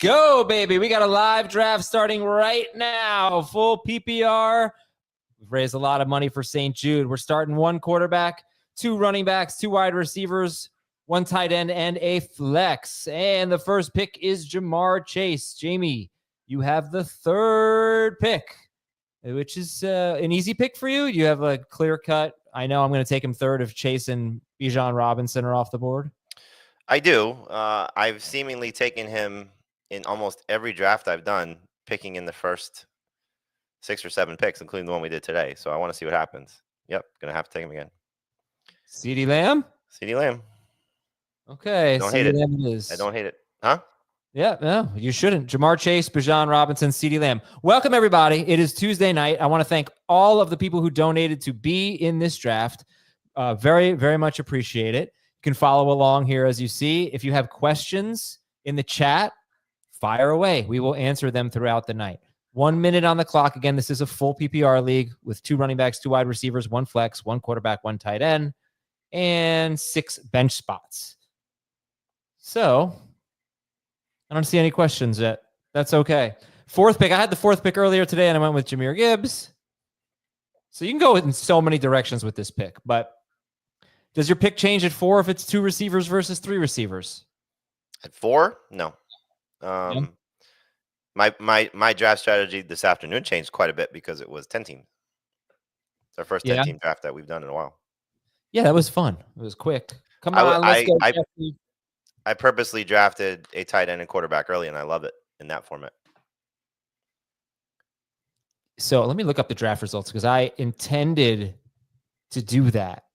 go, baby. We got a live draft starting right now. Full PPR. We've raised a lot of money for St. Jude. We're starting 1 quarterback, 2 running backs, 2 wide receivers, 1 tight end, and a flex. And the first pick is Jamar Chase. Jamey, you have the 3rd pick, which is an easy pick for you. You have a clear cut. I know I'm going to take him 3rd if Chase and Bijan Robinson are off the board. I do. I've seemingly taken him in almost every draft I've done, picking in the first 6 or 7 picks, including the one we did today. So I want to see what happens. Yep, going to have to take him again. CeeDee Lamb? CeeDee Lamb. Okay, don't hate it. Lamb it is. I don't hate it. Huh? Yeah, no, you shouldn't. Jamar Chase, Bijan Robinson, CeeDee Lamb. Welcome, everybody. It is Tuesday night. I want to thank all of the people who donated to be in this draft. Very, very much appreciate it. You can follow along here as you see. If you have questions in the chat, fire away. We will answer them throughout the night. 1 minute on the clock. Again, this is a full PPR league with 2 running backs, 2 wide receivers, 1 flex, 1 quarterback, 1 tight end, and 6 bench spots. So I don't see any questions yet. That's okay. 4th pick. I had the 4th pick earlier today, and I went with Jahmyr Gibbs. So you can go in so many directions with this pick, but does your pick change at 4 if it's 2 receivers versus 3 receivers? At 4? No. My draft strategy this afternoon changed quite a bit because it was 10 teams. It's our first 10-team draft that we've done in a while. Yeah, that was fun. It was quick. Come on, let's go. I purposely drafted a tight end and quarterback early, and I love it in that format. So let me look up the draft results because I intended to do that.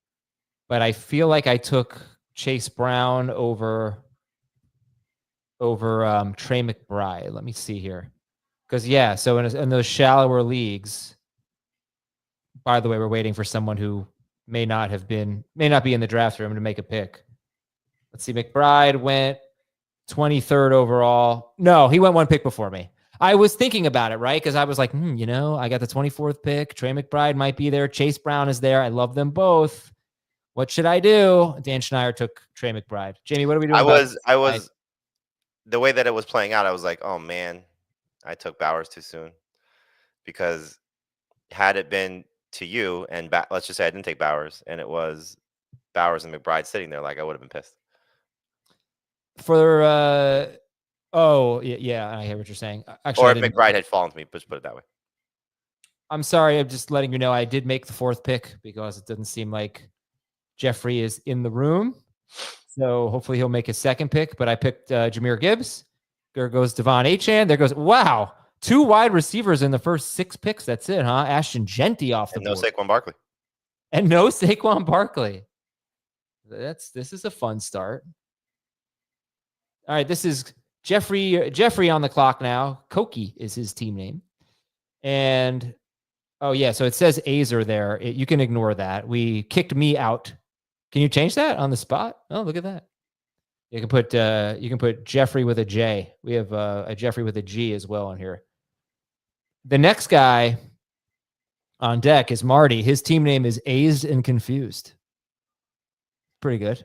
But I feel like I took Chase Brown over Trey McBride. Let me see here. Because, yeah, so in those shallower leagues, by the way, we're waiting for someone who may not be in the draft room to make a pick. Let's see. McBride went 23rd overall. No, he went 1 pick before me. I was thinking about it, right? Because I was like, I got the 24th pick. Trey McBride might be there. Chase Brown is there. I love them both. What should I do? Dan Schneider took Trey McBride. Jamey, what are we doing? I was the way that it was playing out. I was like, oh man, I took Bowers too soon. Because had it been to you and let's just say I didn't take Bowers and it was Bowers and McBride sitting there, like I would have been pissed. For I hear what you're saying. Actually, or if McBride had fallen to me, just put it that way. I'm sorry. I'm just letting you know I did make the 4th pick because it doesn't seem like Jeffrey is in the room. So hopefully he'll make his 2nd pick. But I picked Jahmyr Gibbs. There goes Devon Achane. There goes, wow, 2 wide receivers in the first 6 picks. That's it, huh? Ashton Genty off the board. No Saquon Barkley. And no Saquon Barkley. This is a fun start. All right, this is Jeffrey on the clock now. Koki is his team name. And, so it says Aizer there. You can ignore that. We kicked me out. Can you change that on the spot? Oh, look at that. You can put Jeffrey with a J. We have a Jeffrey with a G as well on here. The next guy on deck is Marty. His team name is Azed and Confused. Pretty good.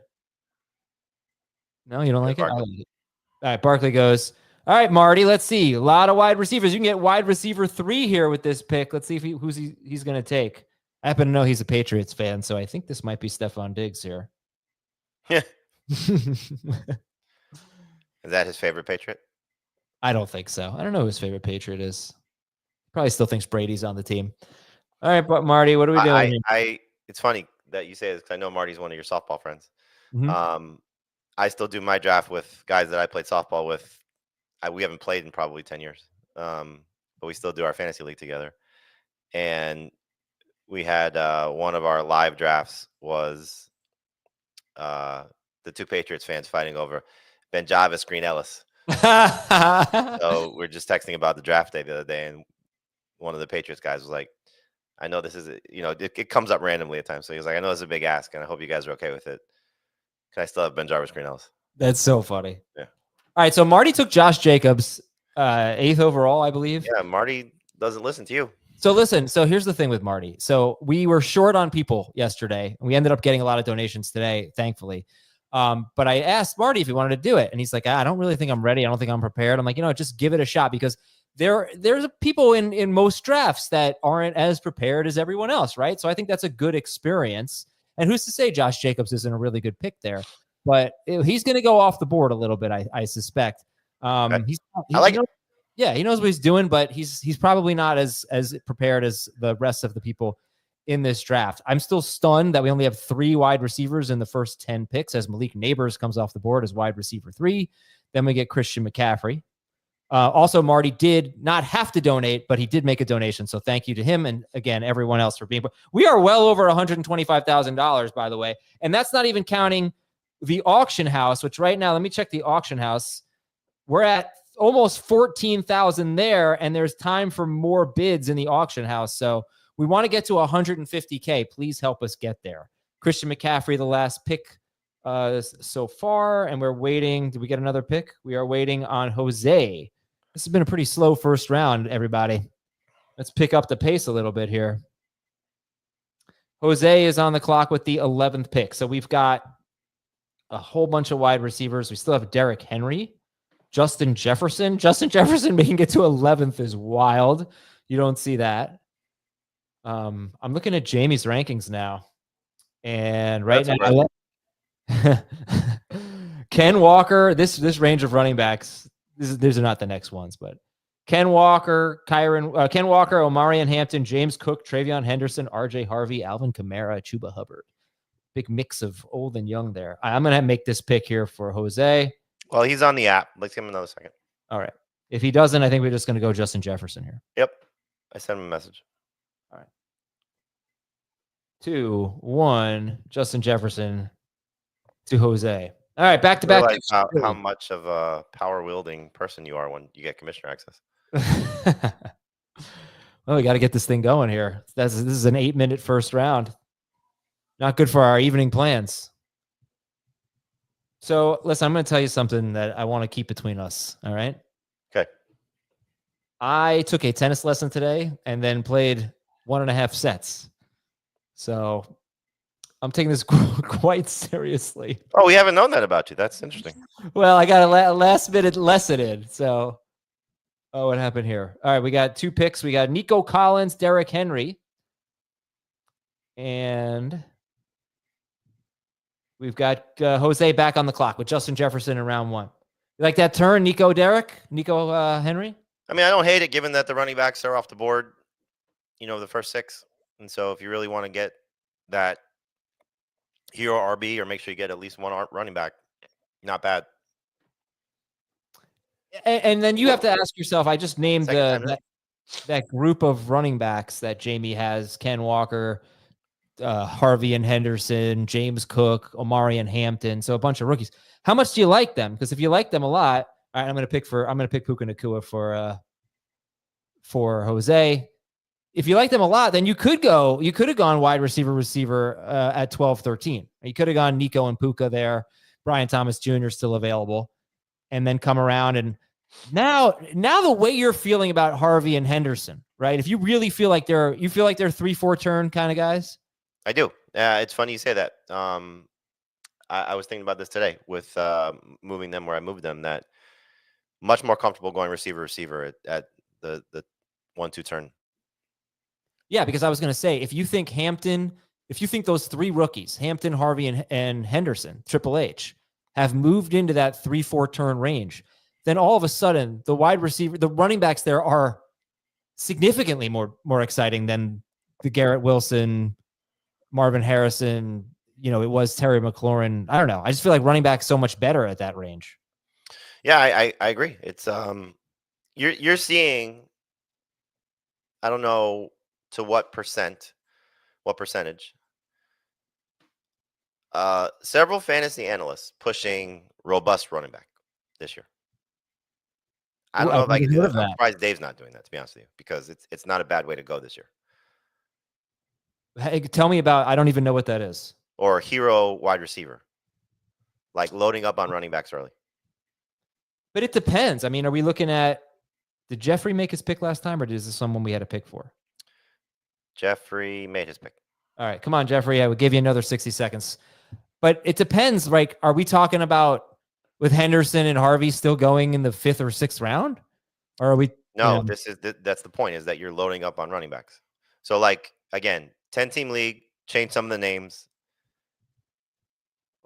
No, you don't like it? I like it. All right, Barkley goes, all right, Marty, let's see. A lot of wide receivers. You can get wide receiver 3 here with this pick. Let's see if he's going to take. I happen to know he's a Patriots fan, so I think this might be Stephon Diggs here. Yeah. Is that his favorite Patriot? I don't think so. I don't know who his favorite Patriot is. Probably still thinks Brady's on the team. All right, but Marty, what are we doing? It's funny that you say this because I know Marty's one of your softball friends. Mm-hmm. I still do my draft with guys that I played softball with. We haven't played in probably 10 years, but we still do our fantasy league together. And we had one of our live drafts was the 2 Patriots fans fighting over Ben Javis, Green Ellis. So we're just texting about the draft day the other day, and one of the Patriots guys was like, I know this is, it comes up randomly at times. So he was like, I know this is a big ask, and I hope you guys are okay with it. Can I still have Ben Jarvis, Green Ellis? That's so funny. Yeah. All right, so Marty took Josh Jacobs, 8th overall, I believe. Yeah, Marty doesn't listen to you. So listen, so here's the thing with Marty. So we were short on people yesterday, and we ended up getting a lot of donations today, thankfully. But I asked Marty if he wanted to do it, and he's like, I don't really think I'm ready. I don't think I'm prepared. I'm like, just give it a shot, because there's people in most drafts that aren't as prepared as everyone else, right? So I think that's a good experience. And who's to say Josh Jacobs isn't a really good pick there? But he's going to go off the board a little bit, I suspect. I like it. Yeah, he knows what he's doing, but he's probably not as prepared as the rest of the people in this draft. I'm still stunned that we only have 3 wide receivers in the first 10 picks, as Malik Neighbors comes off the board as wide receiver 3. Then we get Christian McCaffrey. Also, Marty did not have to donate, but he did make a donation. So thank you to him. And again, everyone else for being. We are well over $125,000, by the way. And that's not even counting the auction house, which right now, let me check the auction house. We're at almost 14,000 there, and there's time for more bids in the auction house. So we want to get to 150K. Please help us get there. Christian McCaffrey, the last pick so far, and we're waiting. Did we get another pick? We are waiting on Jose. This has been a pretty slow first round, everybody. Let's pick up the pace a little bit here. Jose is on the clock with the 11th pick. So we've got a whole bunch of wide receivers. We still have Derrick Henry, Justin Jefferson. Justin Jefferson making it to 11th is wild. You don't see that. I'm looking at Jamey's rankings now. And right now, Ken Walker, this range of running backs, these are not the next ones, but Ken Walker, Omarion Hampton, James Cook, Travion Henderson, RJ Harvey, Alvin Kamara, Chuba Hubbard. Big mix of old and young there. I'm going to make this pick here for Jose. Well, he's on the app. Let's give him another second. All right. If he doesn't, I think we're just going to go Justin Jefferson here. Yep. I sent him a message. All right. 2, 1, Justin Jefferson to Jose. All right, back to back. How much of a power wielding person you are when you get commissioner access. Well, we got to get this thing going here. This is an 8-minute first round. Not good for our evening plans. So, listen, I'm going to tell you something that I want to keep between us. All right. Okay. I took a tennis lesson today and then played 1.5 sets. So I'm taking this quite seriously. Oh, we haven't known that about you. That's interesting. Well, I got a last minute lesson in. So, what happened here? All right, we got 2 picks. We got Nico Collins, Derrick Henry, and we've got Jose back on the clock with Justin Jefferson in round 1. You like that turn, Nico Henry? I mean, I don't hate it, given that the running backs are off the board, the first 6. And so if you really want to get that hero RB, or make sure you get at least one running back, not bad. And then you have to ask yourself, I just named that group of running backs that Jamey has: Ken Walker, Harvey and Henderson, James Cook, Omarion Hampton. So a bunch of rookies. How much do you like them? Because if you like them a lot, all right, I'm going to pick Puka Nacua for Jose. If you like them a lot, then you could have gone wide receiver at 12, 13. You could have gone Nico and Puka there. Brian Thomas Jr. still available, and then come around. And now the way you're feeling about Harvey and Henderson, right? If you really feel like they're 3-4 turn kind of guys. I do. It's funny you say that. I was thinking about this today with moving them where I moved them. That much more comfortable going receiver at the 1-2 turn. Yeah, because I was going to say, if you think those 3 rookies, Hampton, Harvey, and Henderson, Triple H, have moved into that 3-4 turn range, then all of a sudden the running backs there are significantly more exciting than the Garrett Wilson, Marvin Harrison. It was Terry McLaurin. I don't know. I just feel like running back's so much better at that range. Yeah, I agree. It's you're seeing, I don't know to what percentage, several fantasy analysts pushing robust running back this year. I don't know if I can do that. I'm surprised Dave's not doing that, to be honest with you, because it's not a bad way to go this year. Hey, tell me about, I don't even know what that is. Or hero wide receiver, like loading up on running backs early. But it depends. I mean, are we looking at, did Jeffrey make his pick last time, or is this someone we had a pick for? Jeffrey made his pick. All right, come on, Jeffrey. I would give you another 60 seconds. But it depends. Like, are we talking about with Henderson and Harvey still going in the 5th or 6th round? Or are we? No, that's the point, is that you're loading up on running backs. So, like, again, 10-team league, change some of the names.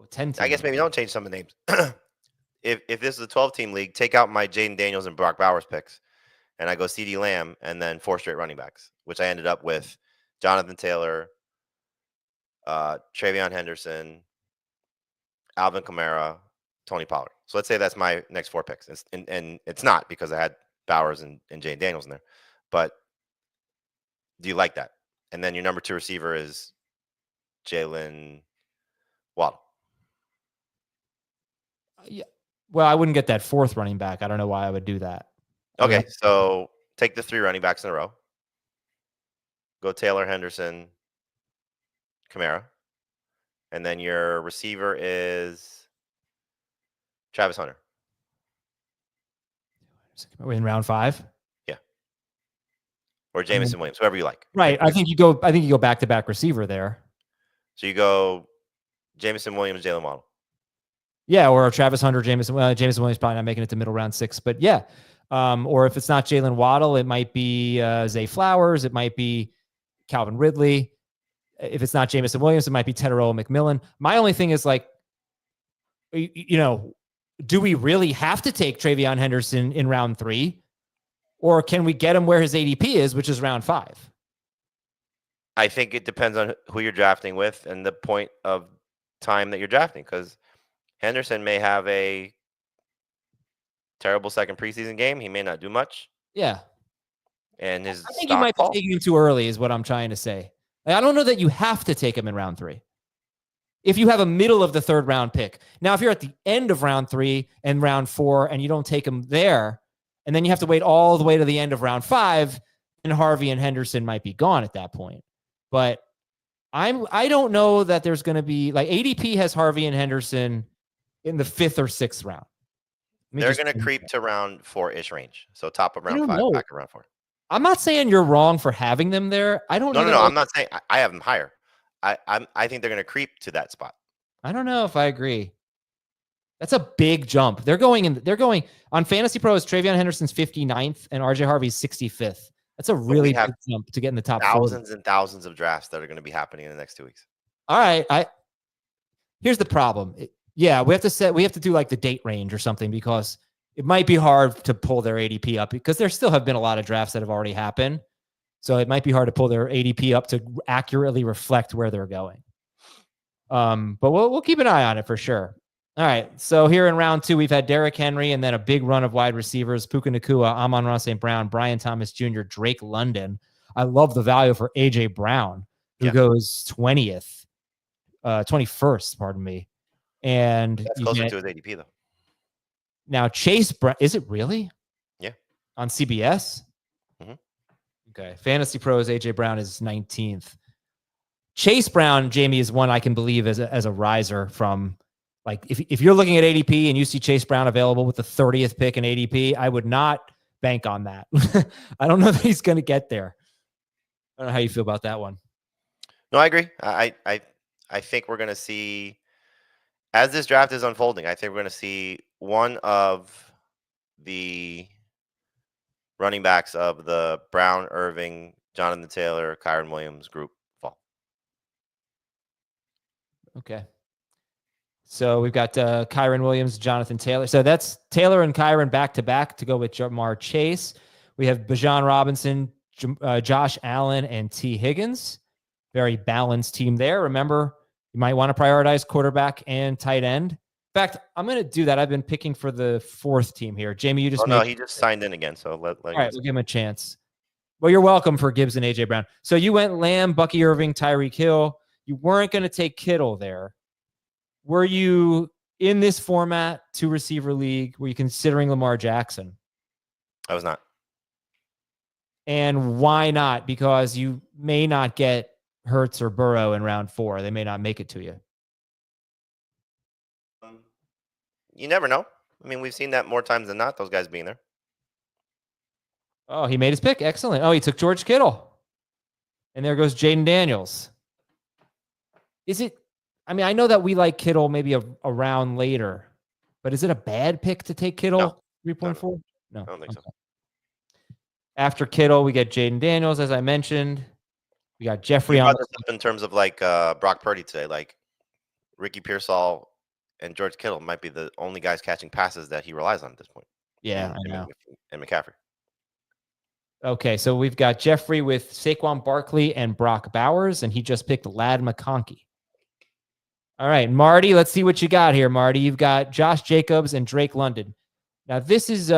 10 I guess maybe don't change some of the names. If this is a 12-team league, take out my Jaden Daniels and Brock Bowers picks, and I go CeeDee Lamb and then 4 straight running backs, which I ended up with Jonathan Taylor, Travion Henderson, Alvin Kamara, Tony Pollard. So let's say that's my next 4 picks. And it's not, because I had Bowers and Jaden Daniels in there. But do you like that? And then your number 2 receiver is Jalen Waddle. Yeah. Well, I wouldn't get that 4th running back. I don't know why I would do that. Okay, so take the 3 running backs in a row. Go Taylor, Henderson, Kamara. And then your receiver is Travis Hunter. In round 5? Yeah. Or Jamison Williams, whoever you like. Right. I think you go back-to-back receiver there. So you go Jamison Williams, Jalen Waddle. Yeah, or Travis Hunter, Jamison Williams probably not making it to middle round 6, but yeah. Or if it's not Jalen Waddle, it might be Zay Flowers. It might be Calvin Ridley. If it's not Jamison Williams, it might be Tedero McMillan. My only thing is, like, do we really have to take Travion Henderson in round 3? Or can we get him where his ADP is, which is round 5? I think it depends on who you're drafting with and the point of time that you're drafting, because Henderson may have a terrible second preseason game. He may not do much. Yeah. And his I think you might be taking him too early is what I'm trying to say. Like, I don't know that you have to take him in round 3. If you have a middle of the 3rd round pick. Now, if you're at the end of round 3 and round 4 and you don't take him there, and then you have to wait all the way to the end of round 5, and Harvey and Henderson might be gone at that point. But I don't know that there's going to be, like, ADP has Harvey and Henderson in the 5th or 6th round. They're going to creep to round 4-ish range. So top of round 5, back of round 4. I'm not saying you're wrong for having them there. I don't know. No. I'm not saying I have them higher. I think they're going to creep to that spot. I don't know if I agree. That's a big jump. They're going on Fantasy Pros. Travion Henderson's 59th and RJ Harvey's 65th. That's a really big jump to get in the top 40. And 40. thousands of drafts that are going to be happening in the next 2 weeks. All right. Here's the problem. Yeah, we have to do like the date range or something, because it might be hard to pull their ADP up, because there still have been a lot of drafts that have already happened. So it might be hard to pull their ADP up to accurately reflect where they're going. But we'll keep an eye on it for sure. All right. So here in round 2, we've had Derrick Henry and then a big run of wide receivers: Puka Nacua, Amon-Ra St. Brown, Brian Thomas Jr., Drake London. I love the value for A.J. Brown, who goes 21st, pardon me. And that's closer to his ADP, though. Now, Chase Brown, is it really? Yeah. On CBS? Mm-hmm. Okay. Fantasy Pros, A.J. Brown is 19th. Chase Brown, Jamie, is one I can believe as a riser from, like, if you're looking at ADP and you see Chase Brown available with the 30th pick in ADP, I would not bank on that. I don't know that he's going to get there. I don't know how you feel about that one. No, I agree. I think we're going to see, as this draft is unfolding, I think we're going to see one of the running backs of the Brown, Irving, Jonathan Taylor, Kyren Williams group fall. Okay. So we've got Kyren Williams, Jonathan Taylor. So that's Taylor and Kyren back-to-back to go with Jamar Chase. We have Bijan Robinson, Josh Allen, and T. Higgins. Very balanced team there. Remember, you might want to prioritize quarterback and tight end. In fact, I'm going to do that. I've been picking for the 4th team here. Jamie, you just he just signed in again, so let all right, we'll give him a chance. Well, you're welcome for Gibbs and A.J. Brown. So you went Lamb, Bucky Irving, Tyreek Hill. You weren't going to take Kittle there. Were you, in this format, 2-receiver league, were you considering Lamar Jackson? I was not. And why not? Because you may not get Hurts or Burrow in round 4. They may not make it to you. You never know. I mean, we've seen that more times than not, those guys being there. Oh, he made his pick. Excellent. Oh, he took George Kittle. And there goes Jaden Daniels. Is it... I mean, I know that we like Kittle maybe a round later, but is it a bad pick to take Kittle? 3.4? No. I don't think so. After Kittle, we get Jaden Daniels, as I mentioned. We got Jeffrey You on. brought this up in terms of like Brock Purdy today. Like Ricky Pearsall and George Kittle might be the only guys catching passes that he relies on at this point. Yeah, I know. And McCaffrey. Okay, so we've got Jeffrey with Saquon Barkley and Brock Bowers, and he just picked Ladd McConkey. All right, Marty, let's see what you got here, Marty. You've got Josh Jacobs and Drake London. Now, this is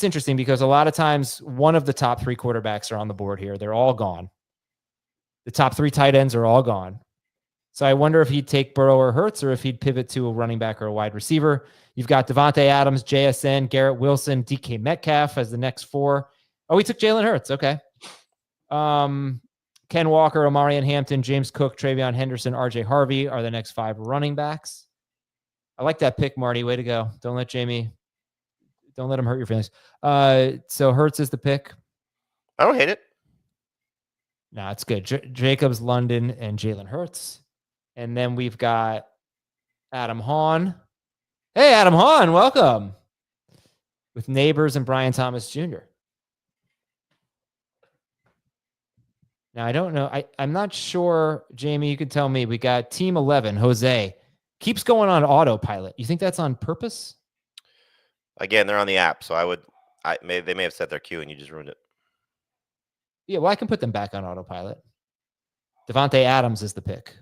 interesting because a lot of times one of the top 3 quarterbacks are on the board here. They're all gone. The top 3 tight ends are all gone. So I wonder if he'd take Burrow or Hurts or if he'd pivot to a running back or a wide receiver. You've got Devontae Adams, JSN, Garrett Wilson, DK Metcalf as the next 4. Oh, he took Jalen Hurts. Okay. Ken Walker, Omarion Hampton, James Cook, Travion Henderson, RJ Harvey are the next 5 running backs. I like that pick, Marty. Way to go. Don't let him hurt your feelings. So Hurts is the pick. I don't hate it. No, it's good. Jacobs, London, and Jalen Hurts. And then we've got Adam Hahn. Hey, Adam Hahn, welcome. With Neighbors and Brian Thomas Jr. Now, I don't know. I'm not sure, Jamie, you can tell me. We got Team 11, Jose. Keeps going on autopilot. You think that's on purpose? Again, they're on the app, so they may have set their queue and you just ruined it. Yeah, well, I can put them back on autopilot. Devontae Adams is the pick.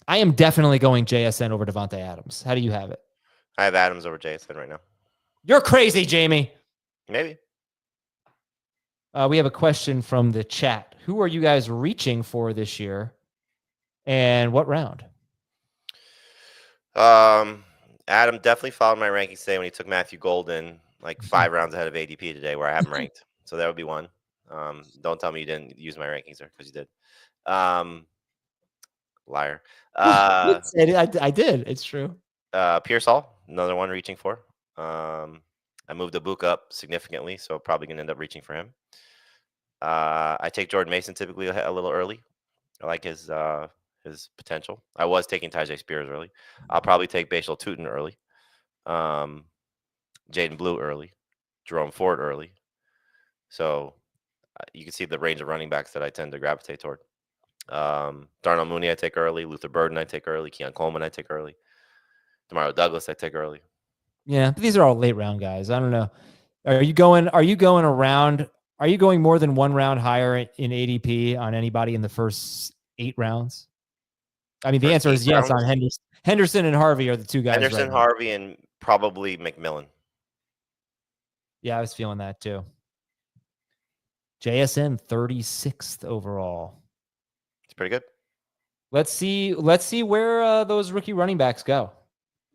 I am definitely going JSN over Devontae Adams. How do you have it? I have Adams over JSN right now. You're crazy, Jamie. Maybe. We have a question from the chat. Who are you guys reaching for this year? And what round? Adam definitely followed my rankings today when he took Matthew Golden like 5 rounds ahead of ADP today where I have him ranked. So that would be one. Don't tell me you didn't use my rankings there because you did. Liar. I did. It's true. Pearsall, another one reaching for. I moved the book up significantly, so probably going to end up reaching for him. I take Jordan Mason typically a little early. I like his potential. I was taking Tyjae Spears early. I'll probably take Bashal Tutin early. Jaden Blue early. Jerome Ford early. So you can see the range of running backs that I tend to gravitate toward. Darnell Mooney I take early. Luther Burden I take early. Keon Coleman I take early. Demario Douglas I take early. Yeah, these are all late round guys. I don't know. Are you going around? Are you going more than 1 round higher in ADP on anybody in the first 8 rounds? I mean, the answer is yes on Henderson. Henderson and Harvey are the 2 guys. Henderson, right, Harvey, and probably McMillan. Yeah, I was feeling that too. JSN 36th overall. It's pretty good. Let's see where those rookie running backs go.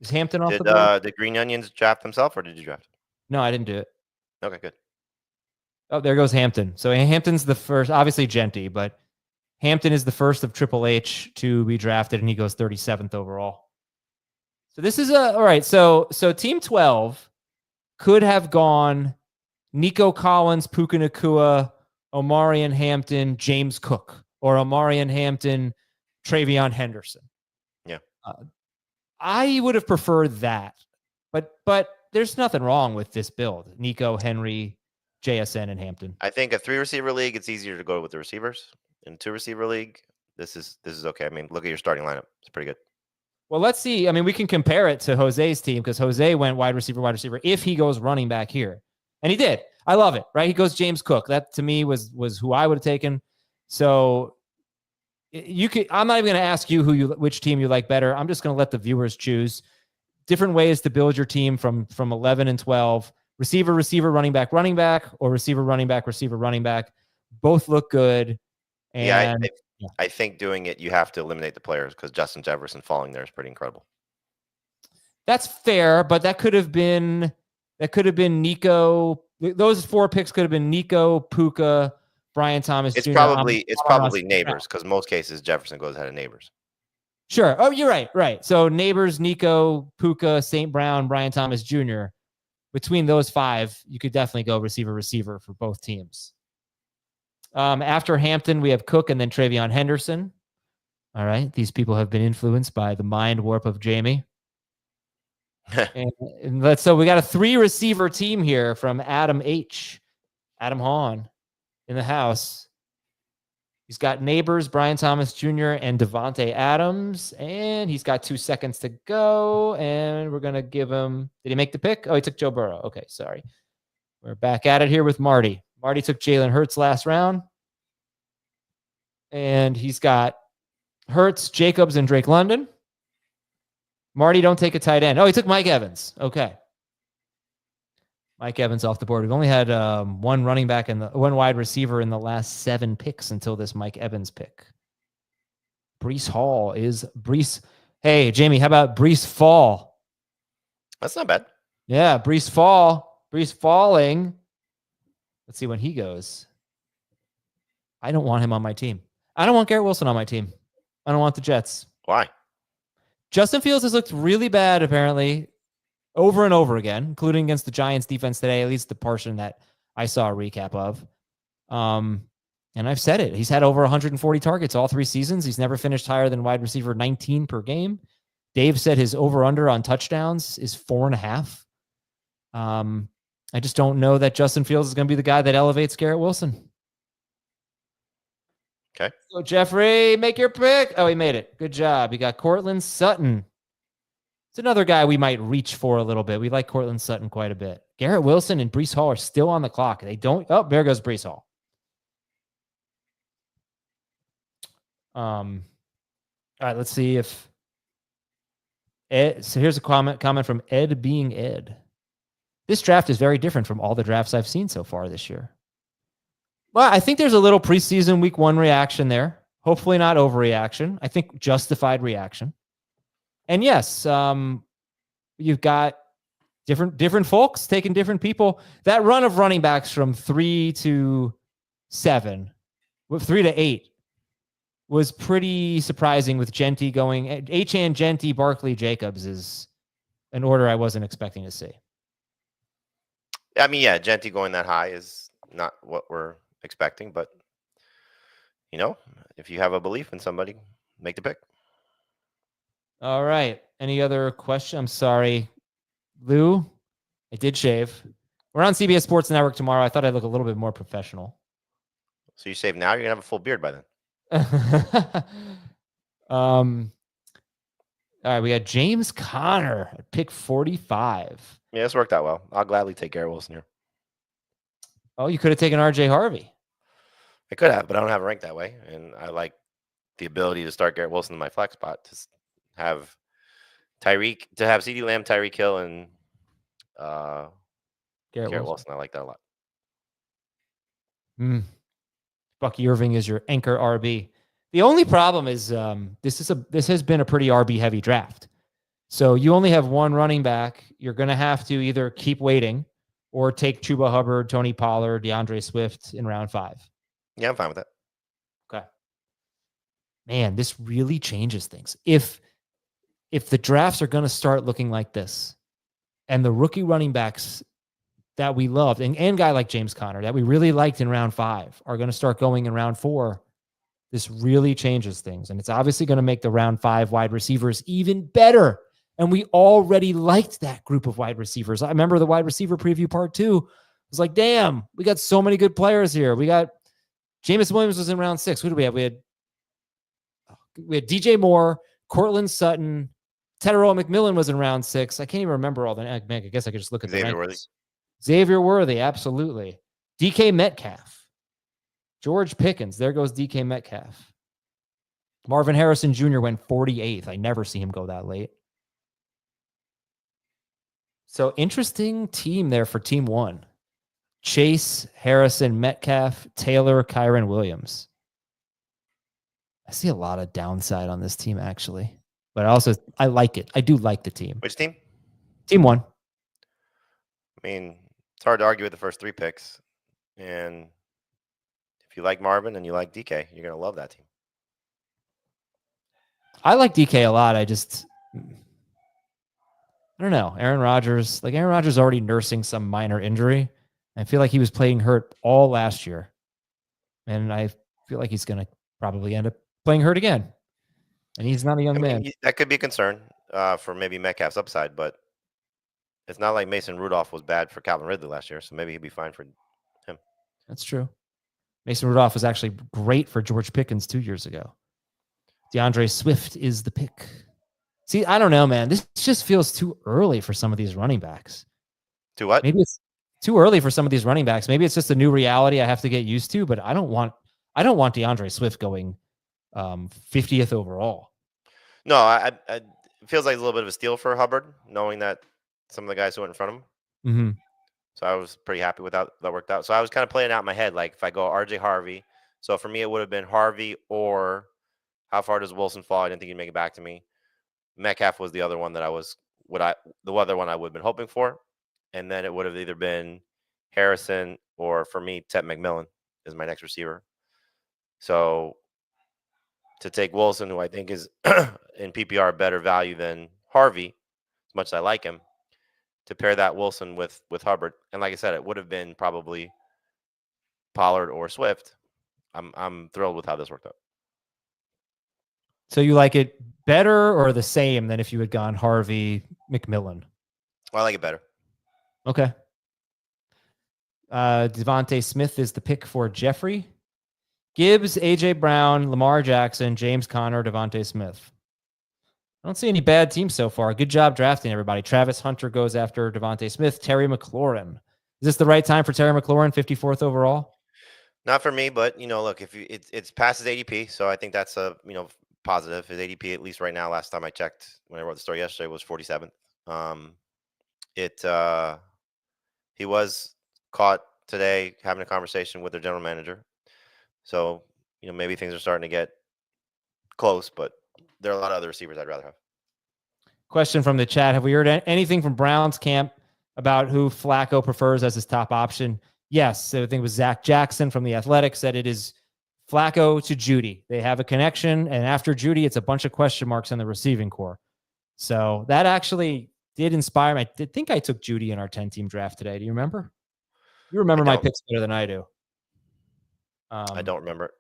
Is Hampton off the board? Did Green Onions draft himself, or did you draft? No, I didn't do it. Okay, good. Oh, there goes Hampton. So Hampton's the first, obviously Genty, but Hampton is the first of Triple H to be drafted, and he goes 37th overall. So this is all right. So Team 12 could have gone Nico Collins, Puka Nacua, Omarion Hampton, James Cook, or Omarion Hampton, Travion Henderson. Yeah. I would have preferred that, but there's nothing wrong with this build. Nico, Henry, JSN, and Hampton. I think a 3-receiver league, it's easier to go with the receivers. In a 2-receiver league, this is okay. I mean, look at your starting lineup; it's pretty good. Well, let's see. I mean, we can compare it to Jose's team because Jose went wide receiver. If he goes running back here, and he did, I love it. Right? He goes James Cook. That to me was who I would have taken. So you could. I'm not even going to ask you which team you like better. I'm just going to let the viewers choose different ways to build your team from 11 and 12. Receiver, running back, or receiver, running back. Both look good. And, I think doing it, you have to eliminate the players because Justin Jefferson falling there is pretty incredible. That's fair, but that could have been Nico. Those 4 picks could have been Nico, Puka, Brian Thomas. It's Jr. probably Neighbors because most cases Jefferson goes ahead of Neighbors. Sure. Oh, you're right. Right. So Neighbors, Nico, Puka, St. Brown, Brian Thomas Jr. Between those 5, you could definitely go receiver for both teams. After Hampton, we have Cook and then Travion Henderson. All right. These people have been influenced by the mind warp of Jamey. So we got a 3-receiver team here from Adam H. Adam Hahn in the house. He's got Neighbors, Brian Thomas Jr., and Devontae Adams. And he's got 2 seconds to go. And we're going to give him... Did he make the pick? Oh, he took Joe Burrow. Okay, sorry. We're back at it here with Marty. Marty took Jalen Hurts last round. And he's got Hurts, Jacobs, and Drake London. Marty, don't take a tight end. Oh, he took Mike Evans. Okay. Mike Evans off the board. We've only had one running back and one wide receiver in the last 7 picks until this Mike Evans pick. Breece Hall is Breece. Hey, Jamey, how about Breece Fall? That's not bad. Yeah, Breece Fall. Breece falling. Let's see when he goes. I don't want him on my team. I don't want Garrett Wilson on my team. I don't want the Jets. Why? Justin Fields has looked really bad, apparently, over and over again, including against the Giants defense today, at least the portion that I saw a recap of. And I've said it. He's had over 140 targets all 3 seasons. He's never finished higher than wide receiver 19 per game. Dave said his over-under on touchdowns is 4.5. I just don't know that Justin Fields is going to be the guy that elevates Garrett Wilson. Okay. So, Jeffrey, make your pick. Oh, he made it. Good job. He got Cortland Sutton. It's another guy we might reach for a little bit. We like Cortland Sutton quite a bit. Garrett Wilson and Breece Hall are still on the clock. They don't. Oh, there goes Breece Hall. All right, let's see if Ed. So here's a comment from Ed being Ed. This draft is very different from all the drafts I've seen so far this year. Well, I think there's a little preseason week 1 reaction there. Hopefully not overreaction. I think justified reaction. And yes, you've got different folks taking different people. That run of running backs from 3 to 7, 3 to 8 was pretty surprising with Genty going. Achane, Genty, Barkley, Jacobs is an order I wasn't expecting to see. I mean, yeah, Genty going that high is not what we're expecting, but if you have a belief in somebody, make the pick. All right. Any other question? I'm sorry, Lou. I did shave. We're on CBS Sports Network tomorrow. I thought I'd look a little bit more professional. So you shave now, you're gonna have a full beard by then. All right, we got James Conner at pick 45. Yeah, this worked out well. I'll gladly take Garrett Wilson here. Oh, you could have taken RJ Harvey. I could have, but I don't have it ranked that way. And I like the ability to start Garrett Wilson in my flex spot, to have CeeDee Lamb, Tyreek Hill, and Garrett Wilson. I like that a lot. Bucky Irving is your anchor RB. The only problem is this has been a pretty RB heavy draft. So you only have one running back. You're going to have to either keep waiting or take Chuba Hubbard, Tony Pollard, DeAndre Swift in round 5. Yeah, I'm fine with that. Okay. Man, this really changes things. If the drafts are going to start looking like this, and the rookie running backs that we loved, and a guy like James Conner that we really liked in round 5 are going to start going in round 4, this really changes things. And it's obviously going to make the round 5 wide receivers even better. And we already liked that group of wide receivers. I remember the wide receiver preview part 2. It was like, damn, we got so many good players here. We got Jameis Williams was in round 6. Who do we have? We had DJ Moore, Cortland Sutton, Tedero McMillan was in round 6. I can't even remember all the. I guess I could just look at the rankings. Xavier Worthy, absolutely. DK Metcalf, George Pickens. There goes DK Metcalf. Marvin Harrison Jr. went 48th. I never see him go that late. So interesting team there for team 1. Chase, Harrison, Metcalf, Taylor, Kyron Williams. I see a lot of downside on this team, actually. But I like it. I do like the team. Which team? Team 1. I mean, it's hard to argue with the first 3 picks. And if you like Marvin and you like DK, you're going to love that team. I like DK a lot. I don't know. Aaron Rodgers already nursing some minor injury. I feel like he was playing hurt all last year. And I feel like he's going to probably end up playing hurt again. And he's not a young man. That could be a concern for maybe Metcalf's upside, but it's not like Mason Rudolph was bad for Calvin Ridley last year, so maybe he'd be fine for him. That's true. Mason Rudolph was actually great for George Pickens 2 years ago. DeAndre Swift is the pick. See, I don't know, man. This just feels too early for some of these running backs. To what? Maybe it's too early for some of these running backs. Maybe it's just a new reality I have to get used to, but I don't want DeAndre Swift going 50th overall. No, it feels like a little bit of a steal for Hubbard, knowing that some of the guys who went in front of him. Mm-hmm. So I was pretty happy with how that worked out. So I was kind of playing out in my head, like if I go RJ Harvey. So for me, it would have been Harvey or how far does Wilson fall? I didn't think he'd make it back to me. Metcalf was the other one that I would have been hoping for. And then it would have either been Harrison or for me, Ted McMillan is my next receiver. So to take Wilson, who I think is in PPR better value than Harvey, as much as I like him, to pair that Wilson with Hubbard. And like I said, it would have been probably Pollard or Swift. I'm thrilled with how this worked out. So you like it better or the same than if you had gone Harvey, McMillan? Well, I like it better. Okay. Devontae Smith is the pick for Jeffrey. Gibbs, AJ Brown, Lamar Jackson, James Conner, Devontae Smith. I don't see any bad teams so far. Good job drafting everybody. Travis Hunter goes after Devontae Smith. Terry McLaurin. Is this the right time for Terry McLaurin, 54th overall? Not for me, but look, if it's past his ADP, so I think that's a positive. His ADP, at least right now, last time I checked when I wrote the story yesterday, was 47th. He was caught today having a conversation with their general manager. So, maybe things are starting to get close, but there are a lot of other receivers I'd rather have. Question from the chat. Have we heard anything from Browns camp about who Flacco prefers as his top option? Yes. So I think it was Zach Jackson from The Athletic said it is Flacco to Judy. They have a connection. And after Judy, it's a bunch of question marks in the receiving core. So that actually did inspire me. I think I took Judy in our 10-team draft today. Do you remember? You remember my picks better than I do. I don't remember.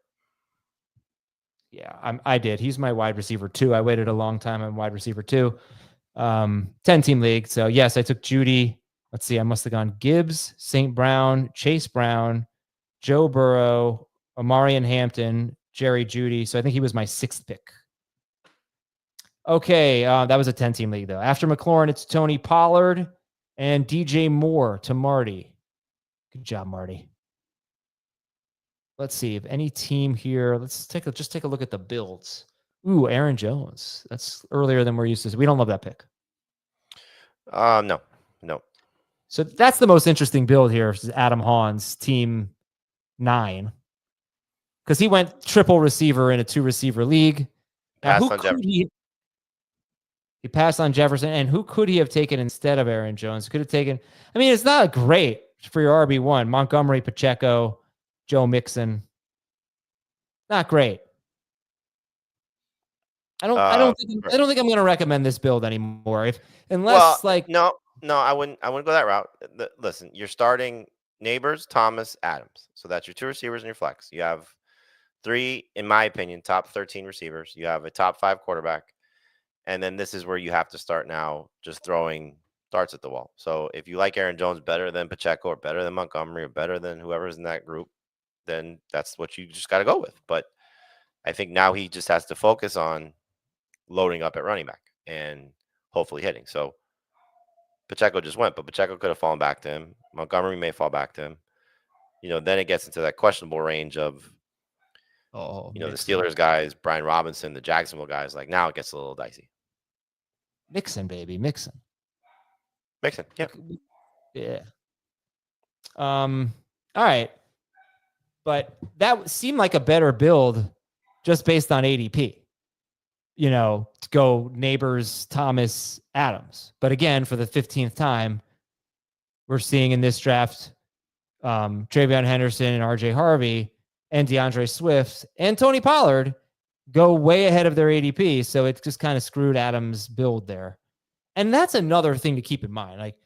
Yeah, I did. He's my wide receiver 2. I waited a long time on wide receiver 2. 10-team league. So, yes, I took Judy. Let's see. I must have gone Gibbs, St. Brown, Chase Brown, Joe Burrow, Amarian Hampton, Jerry Judy. So I think he was my 6th pick. Okay, that was a 10-team league, though. After McLaurin, it's Tony Pollard and DJ Moore to Marty. Good job, Marty. Let's see if any team here. Let's take a look at the builds. Ooh, Aaron Jones. That's earlier than we're used to. We don't love that pick. No. So that's the most interesting build here. Is Adam Hahn's team 9, because he went triple receiver in a 2-receiver league. Now, Passed on Jefferson. He passed on Jefferson, and who could he have taken instead of Aaron Jones? Could have taken. I mean, it's not great for your RB1. Montgomery, Pacheco, Joe Mixon. Not great. I don't think I'm going to recommend this build anymore. No, I wouldn't go that route. Listen, you're starting Neighbors, Thomas, Adams. So that's your 2 receivers and your flex. You have 3, in my opinion, top 13 receivers. You have a top 5 quarterback. And then this is where you have to start now just throwing darts at the wall. So if you like Aaron Jones better than Pacheco or better than Montgomery or better than whoever's in that group, then that's what you just got to go with. But I think now he just has to focus on loading up at running back and hopefully hitting. So Pacheco just went, but Pacheco could have fallen back to him. Montgomery may fall back to him. Then it gets into that questionable range of, the Steelers guys, Brian Robinson, the Jacksonville guys. Like now it gets a little dicey. Mixon, baby. Mixon. Yeah. Yeah. All right. But that seemed like a better build just based on ADP. To go Neighbors, Thomas, Adams. But again, for the 15th time, we're seeing in this draft Travion Henderson and RJ Harvey and DeAndre Swift and Tony Pollard go way ahead of their ADP. So it just kind of screwed Adams' build there. And that's another thing to keep in mind. Like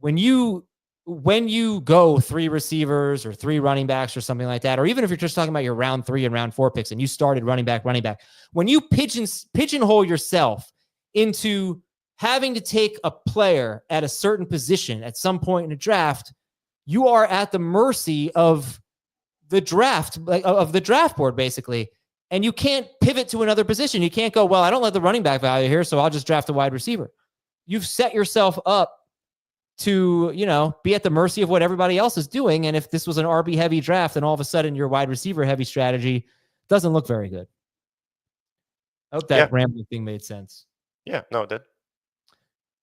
when you when you go 3 receivers or 3 running backs or something like that, or even if you're just talking about your round 3 and round 4 picks and you started running back, when you pigeonhole yourself into having to take a player at a certain position at some point in a draft, you are at the mercy of the draft, of the draft board, basically. And you can't pivot to another position. You can't go, well, I don't like the running back value here, so I'll just draft a wide receiver. You've set yourself up to, be at the mercy of what everybody else is doing. And if this was an RB heavy draft, then all of a sudden your wide receiver heavy strategy doesn't look very good. I hope that rambling thing made sense. Yeah, no, it did.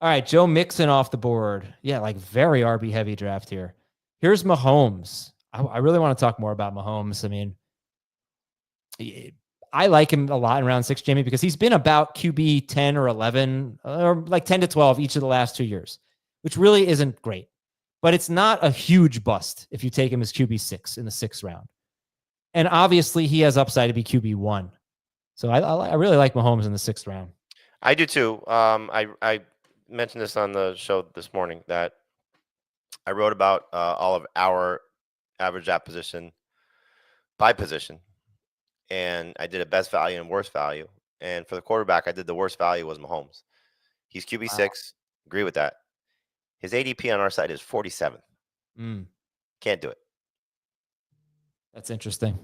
All right, Joe Mixon off the board. Yeah, like very RB heavy draft here. Here's Mahomes. I really want to talk more about Mahomes. I mean, I like him a lot in round 6, Jamie, because he's been about QB 10 or 11, or like 10 to 12 each of the last 2 years, which really isn't great. But it's not a huge bust if you take him as QB 6 in the 6th round. And obviously, he has upside to be QB 1. So I really like Mahomes in the 6th round. I do too. I mentioned this on the show this morning that I wrote about all of our average draft position by position. And I did a best value and worst value. And for the quarterback, I did the worst value was Mahomes. He's QB 6. Agree with that. His ADP on our side is 47th. Can't do it. That's interesting.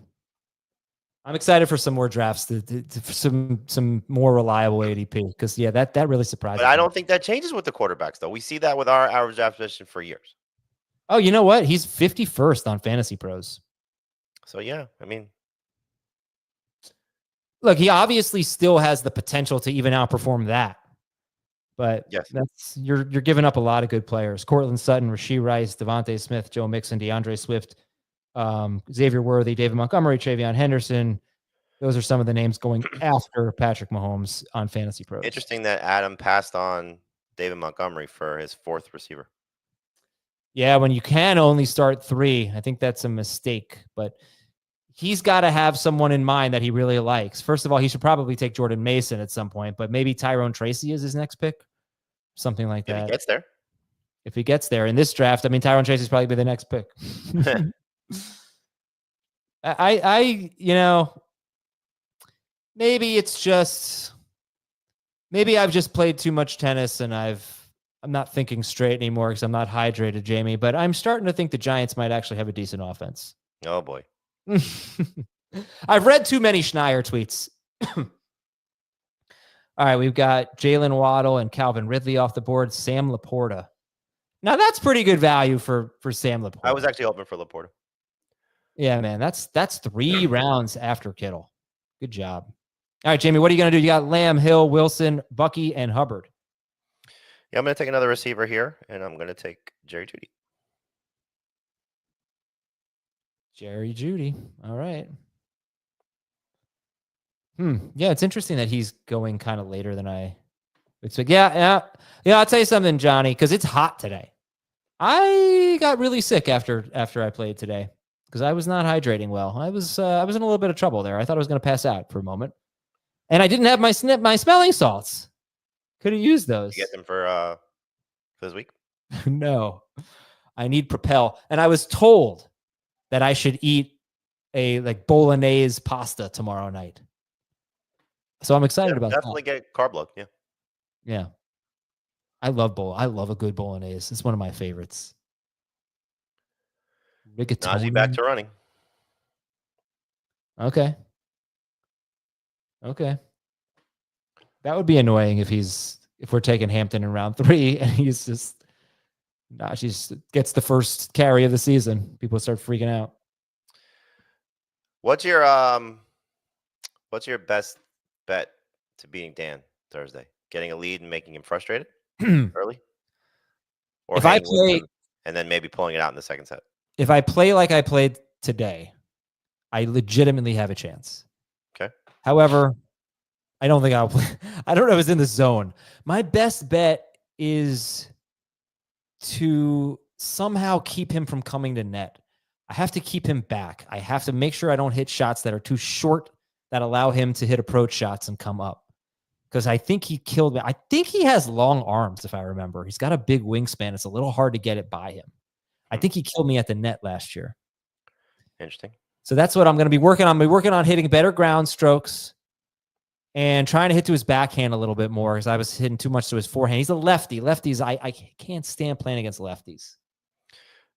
I'm excited for some more drafts, for some more reliable ADP, because that really surprised me. But I don't think that changes with the quarterbacks, though. We see that with our average draft position for years. Oh, you know what? He's 51st on Fantasy Pros. So yeah, I mean, look, he obviously still has the potential to even outperform that. But yes, you're giving up a lot of good players. Cortland Sutton, Rashee Rice, Devontae Smith, Joe Mixon, DeAndre Swift, Xavier Worthy, David Montgomery, Travion Henderson. Those are some of the names going after Patrick Mahomes on Fantasy Pros. Interesting that Adam passed on David Montgomery for his 4th receiver. Yeah, when you can only start 3, I think that's a mistake. But he's got to have someone in mind that he really likes. First of all, he should probably take Jordan Mason at some point, but maybe Tyrone Tracy is his next pick. Something like that. If he gets there. If he gets there in this draft, I mean, Tyrone Tracy's probably be the next pick. Maybe I've just played too much tennis and I'm not thinking straight anymore because I'm not hydrated, Jamie, but I'm starting to think the Giants might actually have a decent offense. Oh boy. I've read too many Schneier tweets. All right, we've got Jalen Waddle and Calvin Ridley off the board. Sam Laporta. Now that's pretty good value for Sam Laporta. I was actually hoping for Laporta. Yeah, man, that's 3 rounds after Kittle. Good job. All right, Jamie, what are you going to do? You got Lamb, Hill, Wilson, Bucky, and Hubbard. Yeah, I'm going to take another receiver here, and I'm going to take Jerry Jeudy. Jerry Jeudy. All right. Yeah, it's interesting that he's going kind of later than I expect. Yeah. I'll tell you something, Johnny, because it's hot today. I got really sick after I played today because I was not hydrating well. I was in a little bit of trouble there. I thought I was going to pass out for a moment, and I didn't have my smelling salts. Could have used those. You get them for this week? No, I need Propel, and I was told that I should eat a bolognese pasta tomorrow night. So I'm excited about definitely that. Get carb load. Yeah. Yeah. I love a good bolognese. It's one of my favorites. Rigatoni. Najee back to running. Okay. That would be annoying if we're taking Hampton in round 3 and he's just Najee gets the first carry of the season. People start freaking out. What's your best bet to beating Dan Thursday? Getting a lead and making him frustrated early? Or if I play and then maybe pulling it out in the second set? If I play like I played today, I legitimately have a chance. Okay. However, I don't think I'll play. I don't know if it's in the zone. My best bet is to somehow keep him from coming to net. I have to keep him back. I have to make sure I don't hit shots that are too short that allow him to hit approach shots and come up. Because I think he killed me. I think he has long arms, if I remember. He's got a big wingspan. It's a little hard to get it by him. I think he killed me at the net last year. Interesting. So that's what I'm going to be working on. I'm working on hitting better ground strokes and trying to hit to his backhand a little bit more because I was hitting too much to his forehand. He's a lefty. Lefties, I can't stand playing against lefties.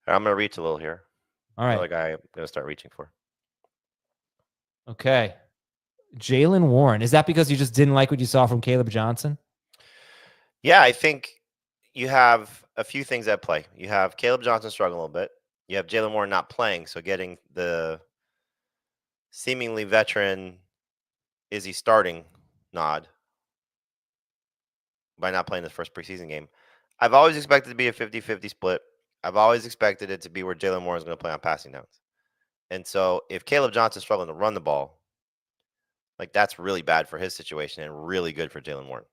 I'm going to reach a little here. All right. Another guy I'm going to start reaching for. Okay. Jaylen Warren. Is that because you just didn't like what you saw from Caleb Johnson? Yeah, I think you have a few things at play. You have Caleb Johnson struggling a little bit. You have Jaylen Warren not playing, so getting the seemingly veteran, is he starting nod by not playing the first preseason game. I've always expected it to be a 50-50 split. I've always expected it to be where Jaylen Warren is going to play on passing downs. And so if Caleb Johnson's struggling to run the ball, like that's really bad for his situation and really good for Jaylen Warren.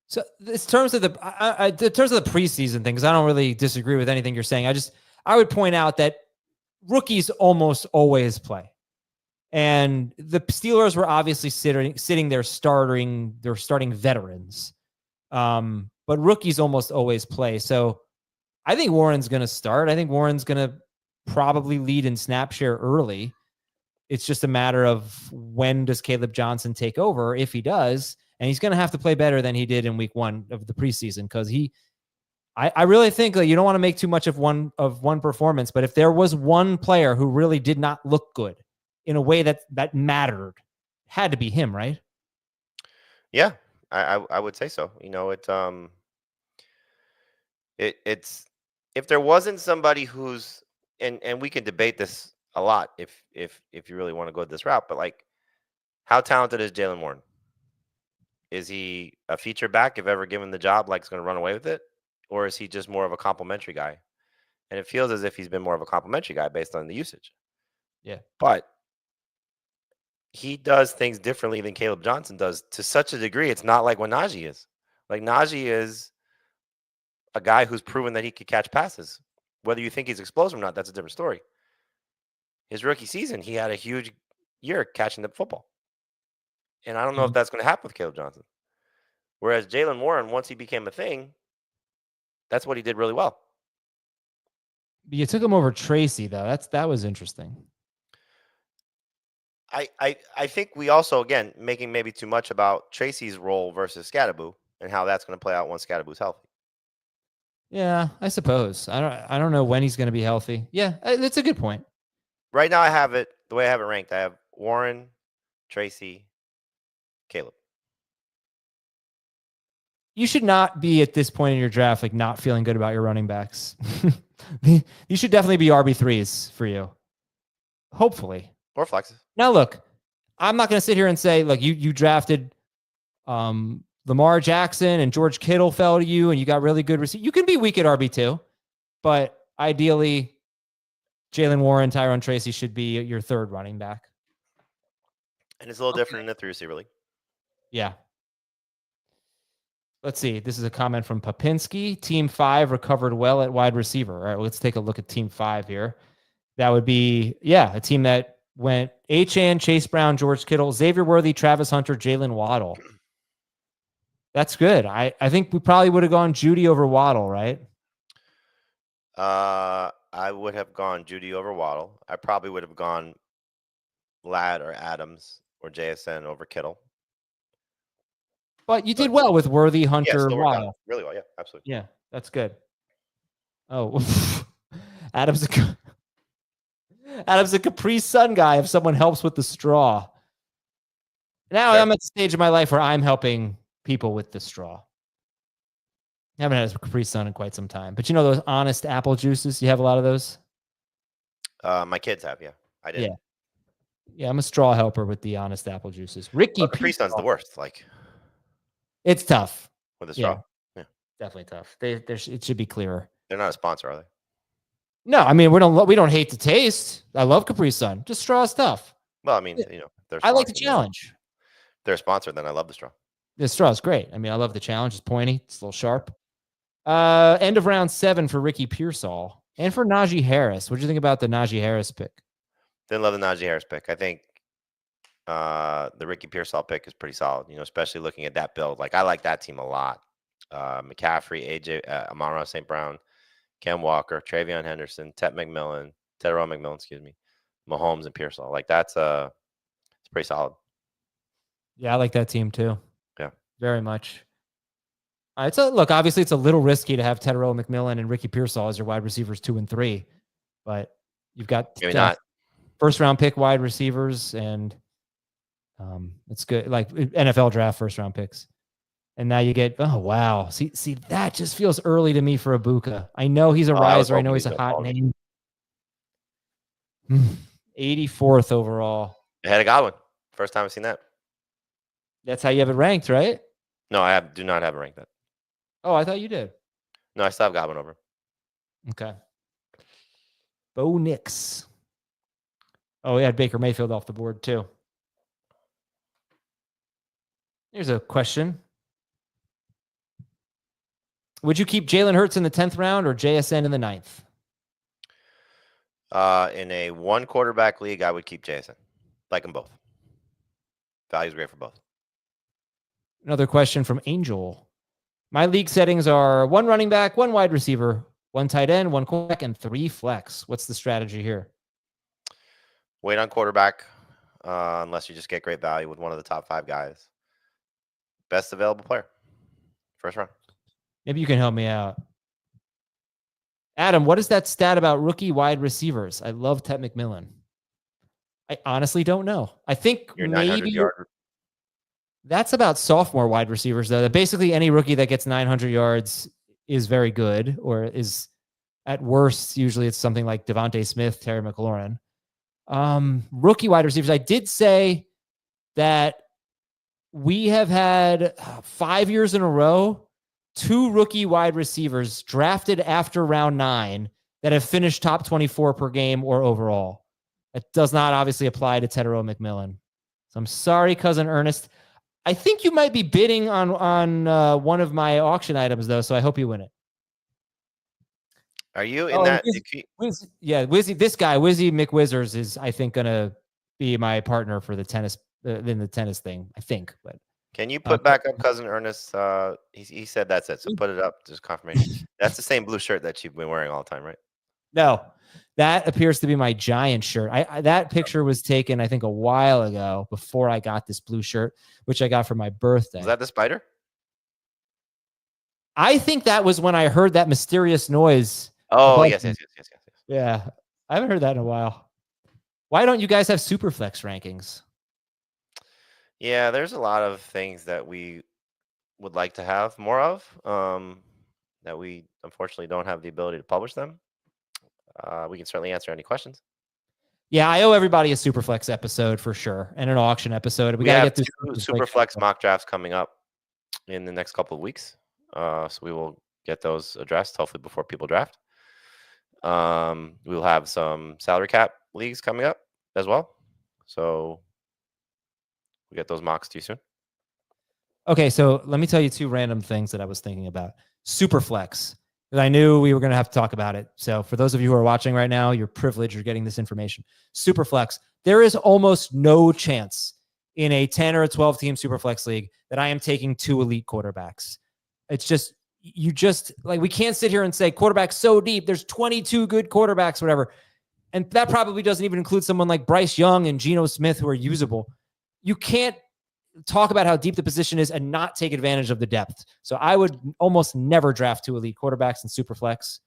So in terms of the preseason thing, because I don't really disagree with anything you're saying. I would point out that rookies almost always play. And the Steelers were obviously sitting there starting veterans. But rookies almost always play. So I think Warren's going to start. I think Warren's going to probably lead in snap share early. It's just a matter of when does Caleb Johnson take over, if he does. And he's going to have to play better than he did in week 1 of the preseason because I really think that you don't want to make too much of one performance. But if there was one player who really did not look good in a way that mattered, had to be him, right? Yeah, I would say so. You know, it's if there wasn't somebody who's and we can debate this a lot if you really want to go this route, but like, how talented is Jaylen Warren? Is he a feature back if ever given the job, like, is going to run away with it, or is he just more of a complimentary guy? And it feels as if he's been more of a complimentary guy based on the usage. Yeah, but he does things differently than Caleb Johnson does to such a degree. It's not like what Najee is. Like, Najee is a guy who's proven that he could catch passes. Whether you think he's explosive or not, that's a different story. His rookie season, he had a huge year catching the football. And I don't know if that's going to happen with Caleb Johnson. Whereas Jaylen Warren, once he became a thing, that's what he did really well. You took him over Tracy, though. That was interesting. I think we also, again, making maybe too much about Tracy's role versus Scatterboo and how that's going to play out once Scatterboo's healthy. Yeah, I suppose. I don't know when he's going to be healthy. Yeah, that's a good point. Right now I have it, the way I have it ranked, I have Warren, Tracy, Caleb. You should not be at this point in your draft like not feeling good about your running backs. You should definitely be RB3s for you. Hopefully. Or flexes. Now look, I'm not going to sit here and say, look, you drafted Lamar Jackson and George Kittle fell to you and you got really good receivers. You can be weak at RB2, but ideally Jaylen Warren, Tyrone Tracy should be your third running back. And it's a little different in the 3 receiver league. Yeah. Let's see. This is a comment from Popinski. Team 5 recovered well at wide receiver. All right, let's take a look at Team 5 here. That would be, a team that went Achane, Chase Brown, George Kittle, Xavier Worthy, Travis Hunter, Jalen Waddle. That's good. I think we probably would have gone Judy over Waddle, right? I would have gone Judy over Waddle. I probably would have gone Ladd or Adams or JSN over Kittle. But you did well with Worthy, Hunter, Waddle. Really well, yeah, absolutely. Yeah, that's good. Oh, Adam's a Capri Sun guy if someone helps with the straw. Now I'm at the stage of my life where I'm helping people with the straw. I haven't had a Capri Sun in quite some time. But you know those Honest apple juices? You have a lot of those? My kids have, yeah. I did. Yeah, I'm a straw helper with the Honest apple juices. Capri Sun's the worst. Like, it's tough. With the straw? Yeah. Definitely tough. It should be clearer. They're not a sponsor, are they? No, I mean, we don't hate the taste. I love Capri Sun. Just straw is tough. Well, I mean, I like the challenge. If they're a sponsor, then I love the straw. The straw is great. I mean, I love the challenge. It's pointy. It's a little sharp. End of round 7 for Ricky Pearsall and for Najee Harris. What do you think about the Najee Harris pick? Didn't love the Najee Harris pick. I think the Ricky Pearsall pick is pretty solid, especially looking at that build. Like, I like that team a lot. McCaffrey, AJ, Amon-Ra St. Brown, Cam Walker, Travion Henderson, Tedderell McMillan, excuse me, Mahomes and Pearsall. Like it's pretty solid. Yeah, I like that team too. Yeah, very much. Look, obviously it's a little risky to have Tedderell McMillan and Ricky Pearsall as your wide receivers 2 and 3, but you've got maybe not first round pick wide receivers, and it's good. Like NFL draft first round picks. And now you get, oh, wow. See, that just feels early to me for Ibuka. I know he's a riser. I know he's a hot name. 84th overall. Ahead of Godwin. First time I've seen that. That's how you have it ranked, right? No, I do not have it ranked that. Oh, I thought you did. No, I still have Godwin over. Okay. Bo Nix. Oh, we had Baker Mayfield off the board too. Here's a question. Would you keep Jalen Hurts in the 10th round or JSN in the 9th? In a 1 quarterback league, I would keep JSN. Like them both. Value's great for both. Another question from Angel. My league settings are 1 running back, 1 wide receiver, 1 tight end, 1 quarterback, and 3 flex. What's the strategy here? Wait on quarterback unless you just get great value with one of the top 5 guys. Best available player. First round. Maybe you can help me out. Adam, what is that stat about rookie wide receivers? I love Ted McMillan. I honestly don't know. I think maybe that's about sophomore wide receivers, though. That basically any rookie that gets 900 yards is very good, or is at worst, usually it's something like Devontae Smith, Terry McLaurin. Rookie wide receivers. I did say that we have had 5 years in a row 2 rookie wide receivers drafted after round 9 that have finished top 24 per game or overall. It does not obviously apply to Tedderell McMillan. So I'm sorry, cousin Ernest. I think you might be bidding on one of my auction items, though, so I hope you win it. Are you in that? Wizzy, this guy, Wizzy McWizards, is, I think, going to be my partner for the tennis in the tennis thing, I think. But can you put back up cousin Ernest? He said that's it. So put it up. Just confirmation. That's the same blue shirt that you've been wearing all the time, right? No, that appears to be my Giant shirt. That picture was taken, I think, a while ago before I got this blue shirt, which I got for my birthday. Was that the spider? I think that was when I heard that mysterious noise. Oh, yes. Yeah, I haven't heard that in a while. Why don't you guys have Superflex rankings? Yeah, there's a lot of things that we would like to have more of that we unfortunately don't have the ability to publish them. We can certainly answer any questions. Yeah, I owe everybody a Superflex episode for sure, and an auction episode. We got to get through Superflex mock drafts coming up in the next couple of weeks. So we will get those addressed hopefully before people draft. We'll have some salary cap leagues coming up as well. So we'll get those mocks to you soon. Okay, so let me tell you 2 random things that I was thinking about. Superflex. I knew we were going to have to talk about it. So for those of you who are watching right now, you're privileged. You're getting this information. Superflex. There is almost no chance in a 10 or a 12 team Superflex league that I am taking 2 elite quarterbacks. It's just, we can't sit here and say quarterback's so deep. There's 22 good quarterbacks, whatever. And that probably doesn't even include someone like Bryce Young and Geno Smith who are usable. You can't talk about how deep the position is and not take advantage of the depth. So I would almost never draft 2 elite quarterbacks in Superflex.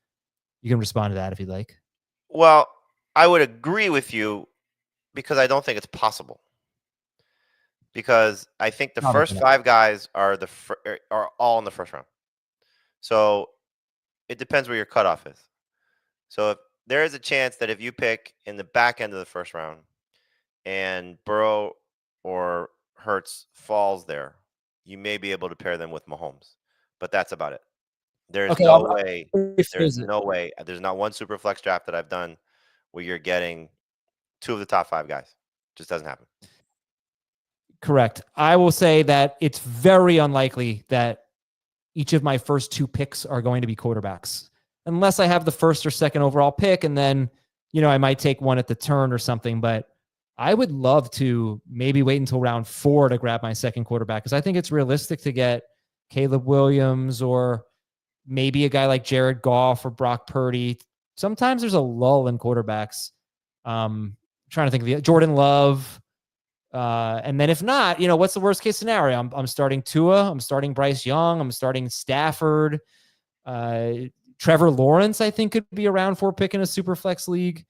You can respond to that if you'd like. Well, I would agree with you because I don't think it's possible. Because I think the first 5 guys are all in the first round. So it depends where your cutoff is. So if there is a chance that if you pick in the back end of the first round and Burrow or Hurts falls there, you may be able to pair them with Mahomes, but that's about it. There's no way. There's not one super flex draft that I've done where you're getting 2 of the top 5 guys. Just doesn't happen. Correct. I will say that it's very unlikely that each of my first 2 picks are going to be quarterbacks, unless I have the first or second overall pick, and then I might take one at the turn or something. But I would love to maybe wait until round 4 to grab my second quarterback, because I think it's realistic to get Caleb Williams or maybe a guy like Jared Goff or Brock Purdy. Sometimes there's a lull in quarterbacks. Trying to think of Jordan Love. And then if not, what's the worst case scenario? I'm starting Tua. I'm starting Bryce Young. I'm starting Stafford. Trevor Lawrence, I think, could be a round 4 pick in a super flex league.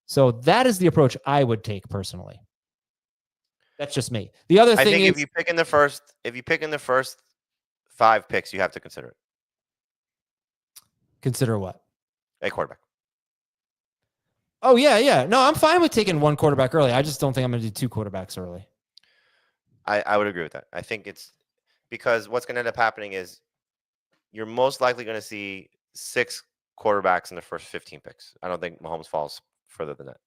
So that is the approach I would take personally. That's just me. The other thing is, if you pick in the first 5 picks, you have to consider it. Consider what? A quarterback. Oh, yeah. No, I'm fine with taking 1 quarterback early. I just don't think I'm going to do 2 quarterbacks early. I would agree with that. I think it's because what's going to end up happening is you're most likely going to see 6 quarterbacks in the first 15 picks. I don't think Mahomes falls further than that.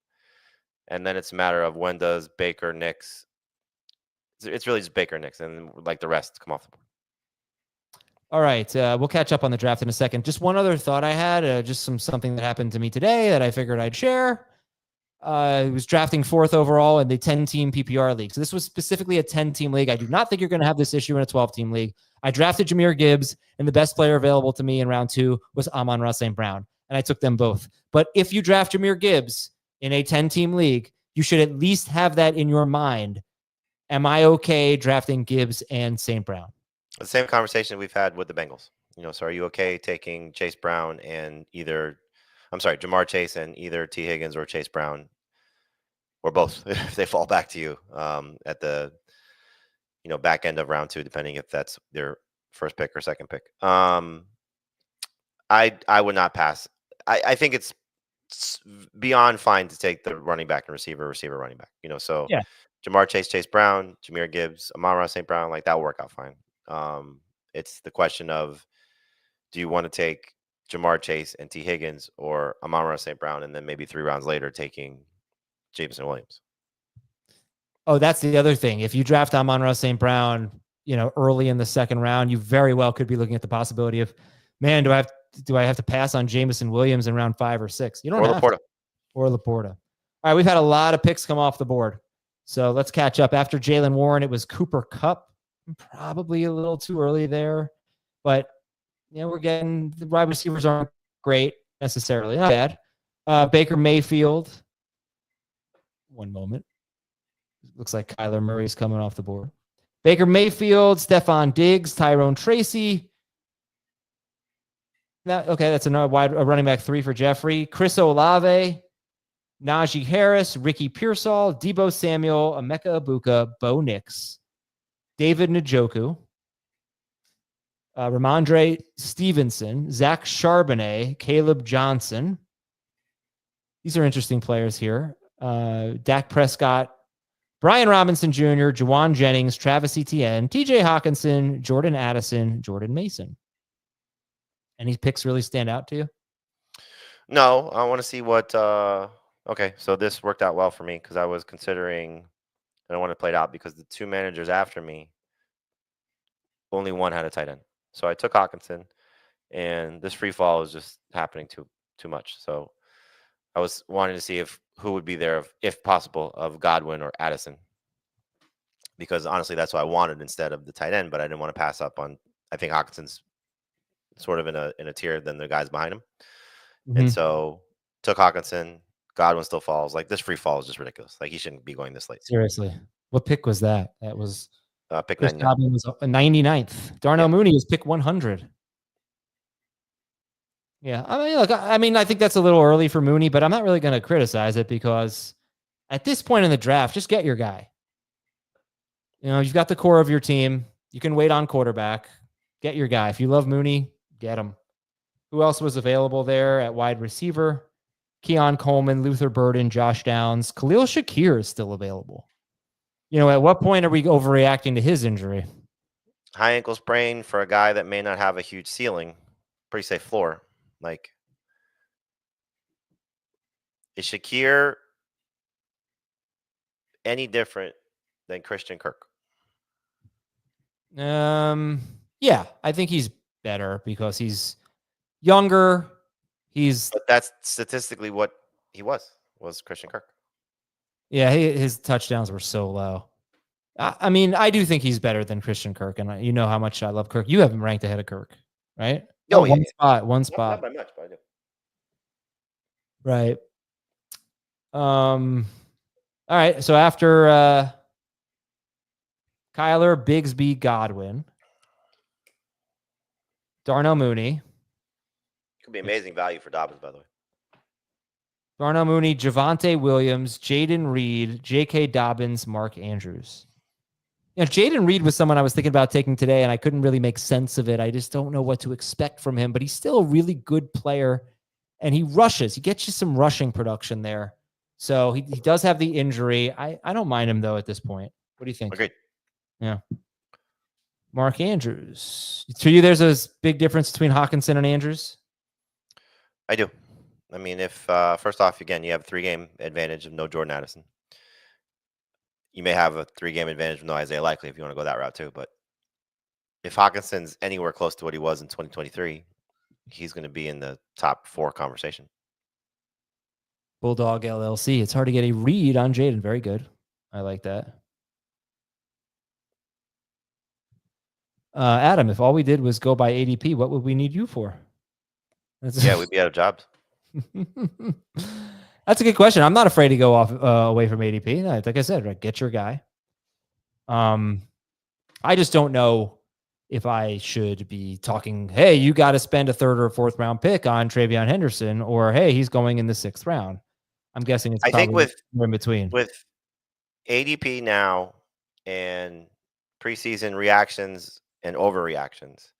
And then it's a matter of when does Baker, Nix. It's really just Baker, Nix, and like the rest come off the board. All right. We'll catch up on the draft in a second. Just one other thought I had, just something that happened to me today that I figured I'd share. I was drafting 4th overall in the 10-team PPR league. So this was specifically a 10-team league. I do not think you're going to have this issue in a 12-team league. I drafted Jamey Gibbs, and the best player available to me in round 2 was Amon-Ra St. Brown, and I took them both. But if you draft Jamey Gibbs in a 10-team league, you should at least have that in your mind. Am I okay drafting Gibbs and St. Brown? The same conversation we've had with the Bengals. So are you okay taking Chase Brown and Jamar Chase and either T. Higgins or Chase Brown, or both, if they fall back to you at the back end of round 2, depending if that's their first pick or second pick. I would not pass. I think it's beyond fine to take the running back and receiver, running back. So yeah. Jamar Chase, Chase Brown, Jamey Gibbs, Amon-Ra St. Brown, like that will work out fine. It's the question of, do you want to take Jamar Chase and T. Higgins or Amon-Ra St. Brown, and then maybe 3 rounds later taking Jameson Williams? Oh, that's the other thing. If you draft Amon-Ra St. Brown, early in the 2nd round, you very well could be looking at the possibility of, man, do I have to pass on Jameson Williams in round 5 or 6? You don't have to. Or Laporta. All right, we've had a lot of picks come off the board. So let's catch up. After Jaylen Warren, it was Cooper Kupp. Probably a little too early there. But, we're getting the wide receivers aren't great necessarily. Not bad. Baker Mayfield. One moment. Looks like Kyler Murray's coming off the board. Baker Mayfield, Stephon Diggs, Tyrone Tracy. That's another a running back 3 for Jeffrey. Chris Olave, Najee Harris, Ricky Pearsall, Deebo Samuel, Emeka Egbuka, Bo Nix, David Njoku, Ramondre Stevenson, Zach Charbonnet, Caleb Johnson. These are interesting players here. Dak Prescott, Brian Robinson Jr., Juwan Jennings, Travis Etienne, TJ Hawkinson, Jordan Addison, Jordan Mason. Any picks really stand out to you? No, I want to see what. Okay, so this worked out well for me because I was considering, and I want to play it out because the 2 managers after me, only one had a tight end. So I took Hawkinson, and this free fall was just happening too much. So I was wanting to see who would be there, if possible, of Godwin or Addison, because honestly, that's what I wanted instead of the tight end. But I didn't want to pass up on. I think Hawkinson's sort of in a tier than the guys behind him, and so took Hawkinson. Godwin still falls. Like, this free fall is just ridiculous. Like, he shouldn't be going this late. Seriously, what pick was that? That was pick Chris Godwin was 99th. Darnell Mooney is pick 100. Yeah, I think that's a little early for Mooney, but I'm not really going to criticize it because at this point in the draft, just get your guy. You've got the core of your team. You can wait on quarterback. Get your guy. If you love Mooney, get him. Who else was available there at wide receiver? Keon Coleman, Luther Burden, Josh Downs. Khalil Shakir is still available. At what point are we overreacting to his injury? High ankle sprain for a guy that may not have a huge ceiling. Pretty safe floor. Like, is Shakir any different than Christian Kirk? Yeah, I think he's better because he's younger. But that's statistically what he was Christian Kirk. Yeah, his touchdowns were so low. I do think he's better than Christian Kirk, and you know how much I love Kirk. You have him ranked ahead of Kirk, right? Oh, yeah. One Not spot. by much, but I do. Right. All right. So after Kyler, Bigsby, Godwin, Darnell Mooney. Could be amazing value for Dobbins, by the way. Darnell Mooney, Javonte Williams, Jaden Reed, J.K. Dobbins, Mark Andrews. You know, Jaden Reed was someone I was thinking about taking today, and I couldn't really make sense of it. I just don't know what to expect from him, but he's still a really good player, and he rushes. He gets you some rushing production there. So he does have the injury. I don't mind him, though, at this point. What do you think? Agreed. Yeah. Mark Andrews. For you, there's a big difference between Hawkinson and Andrews? I do. I mean, if first off, again, you have a 3-game advantage of no Jordan Addison. You may have a 3-game advantage of no Isaiah Likely if you want to go that route too. But if Hawkinson's anywhere close to what he was in 2023, he's going to be in the top 4 conversation. Bulldog LLC. It's hard to get a read on Jaden. Very good. I like that. Adam, if all we did was go by ADP, what would we need you for? Yeah, we'd be out of jobs. That's a good question. I'm not afraid to go off away from ADP. Like I said, right, get your guy. I just don't know if I should be talking, hey, you got to spend a 3rd or 4th round pick on TreVeyon Henderson, or hey, he's going in the 6th round. I'm guessing it's probably in between. With ADP now and preseason reactions and overreactions,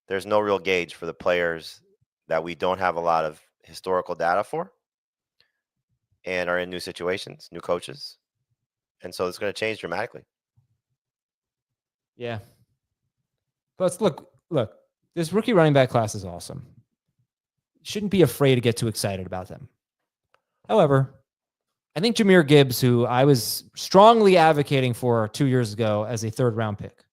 there's no real gauge for the players that we don't have a lot of historical data for and are in new situations, new coaches. And so it's going to change dramatically. Yeah. But look, this rookie running back class is awesome. Shouldn't be afraid to get too excited about them. However, I think Jahmyr Gibbs, who I was strongly advocating for 2 years ago as a 3rd round pick,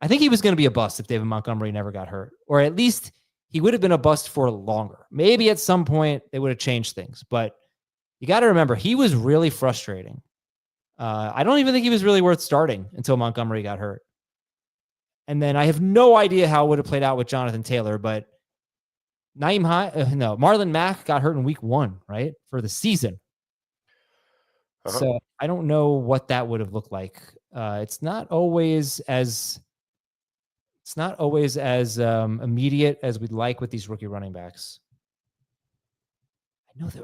I think he was going to be a bust if David Montgomery never got hurt, or at least he would have been a bust for longer. Maybe at some point they would have changed things, but you got to remember he was really frustrating. I don't even think he was really worth starting until Montgomery got hurt. And then I have no idea how it would have played out with Jonathan Taylor, but Marlon Mack got hurt in week 1, right? For the season. Uh-huh. So I don't know what that would have looked like. It's not always as immediate as we'd like with these rookie running backs.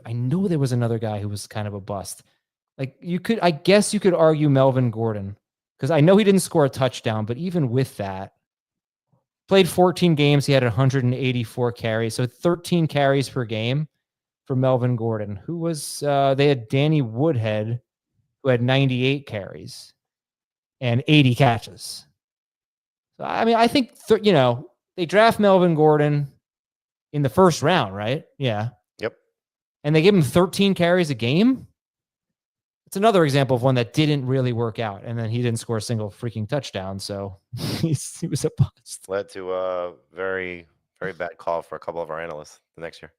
I know there was another guy who was kind of a bust. Like I guess you could argue Melvin Gordon, because I know he didn't score a touchdown, but even with that, played 14 games. He had 184 carries, so 13 carries per game for Melvin Gordon, who was, they had Danny Woodhead, who had 98 carries and 80 catches. So, I mean, I think, they draft Melvin Gordon in the 1st round, right? Yeah. Yep. And they give him 13 carries a game. It's another example of one that didn't really work out. And then he didn't score a single freaking touchdown. So he was a bust. Led to a very, very bad call for a couple of our analysts the next year.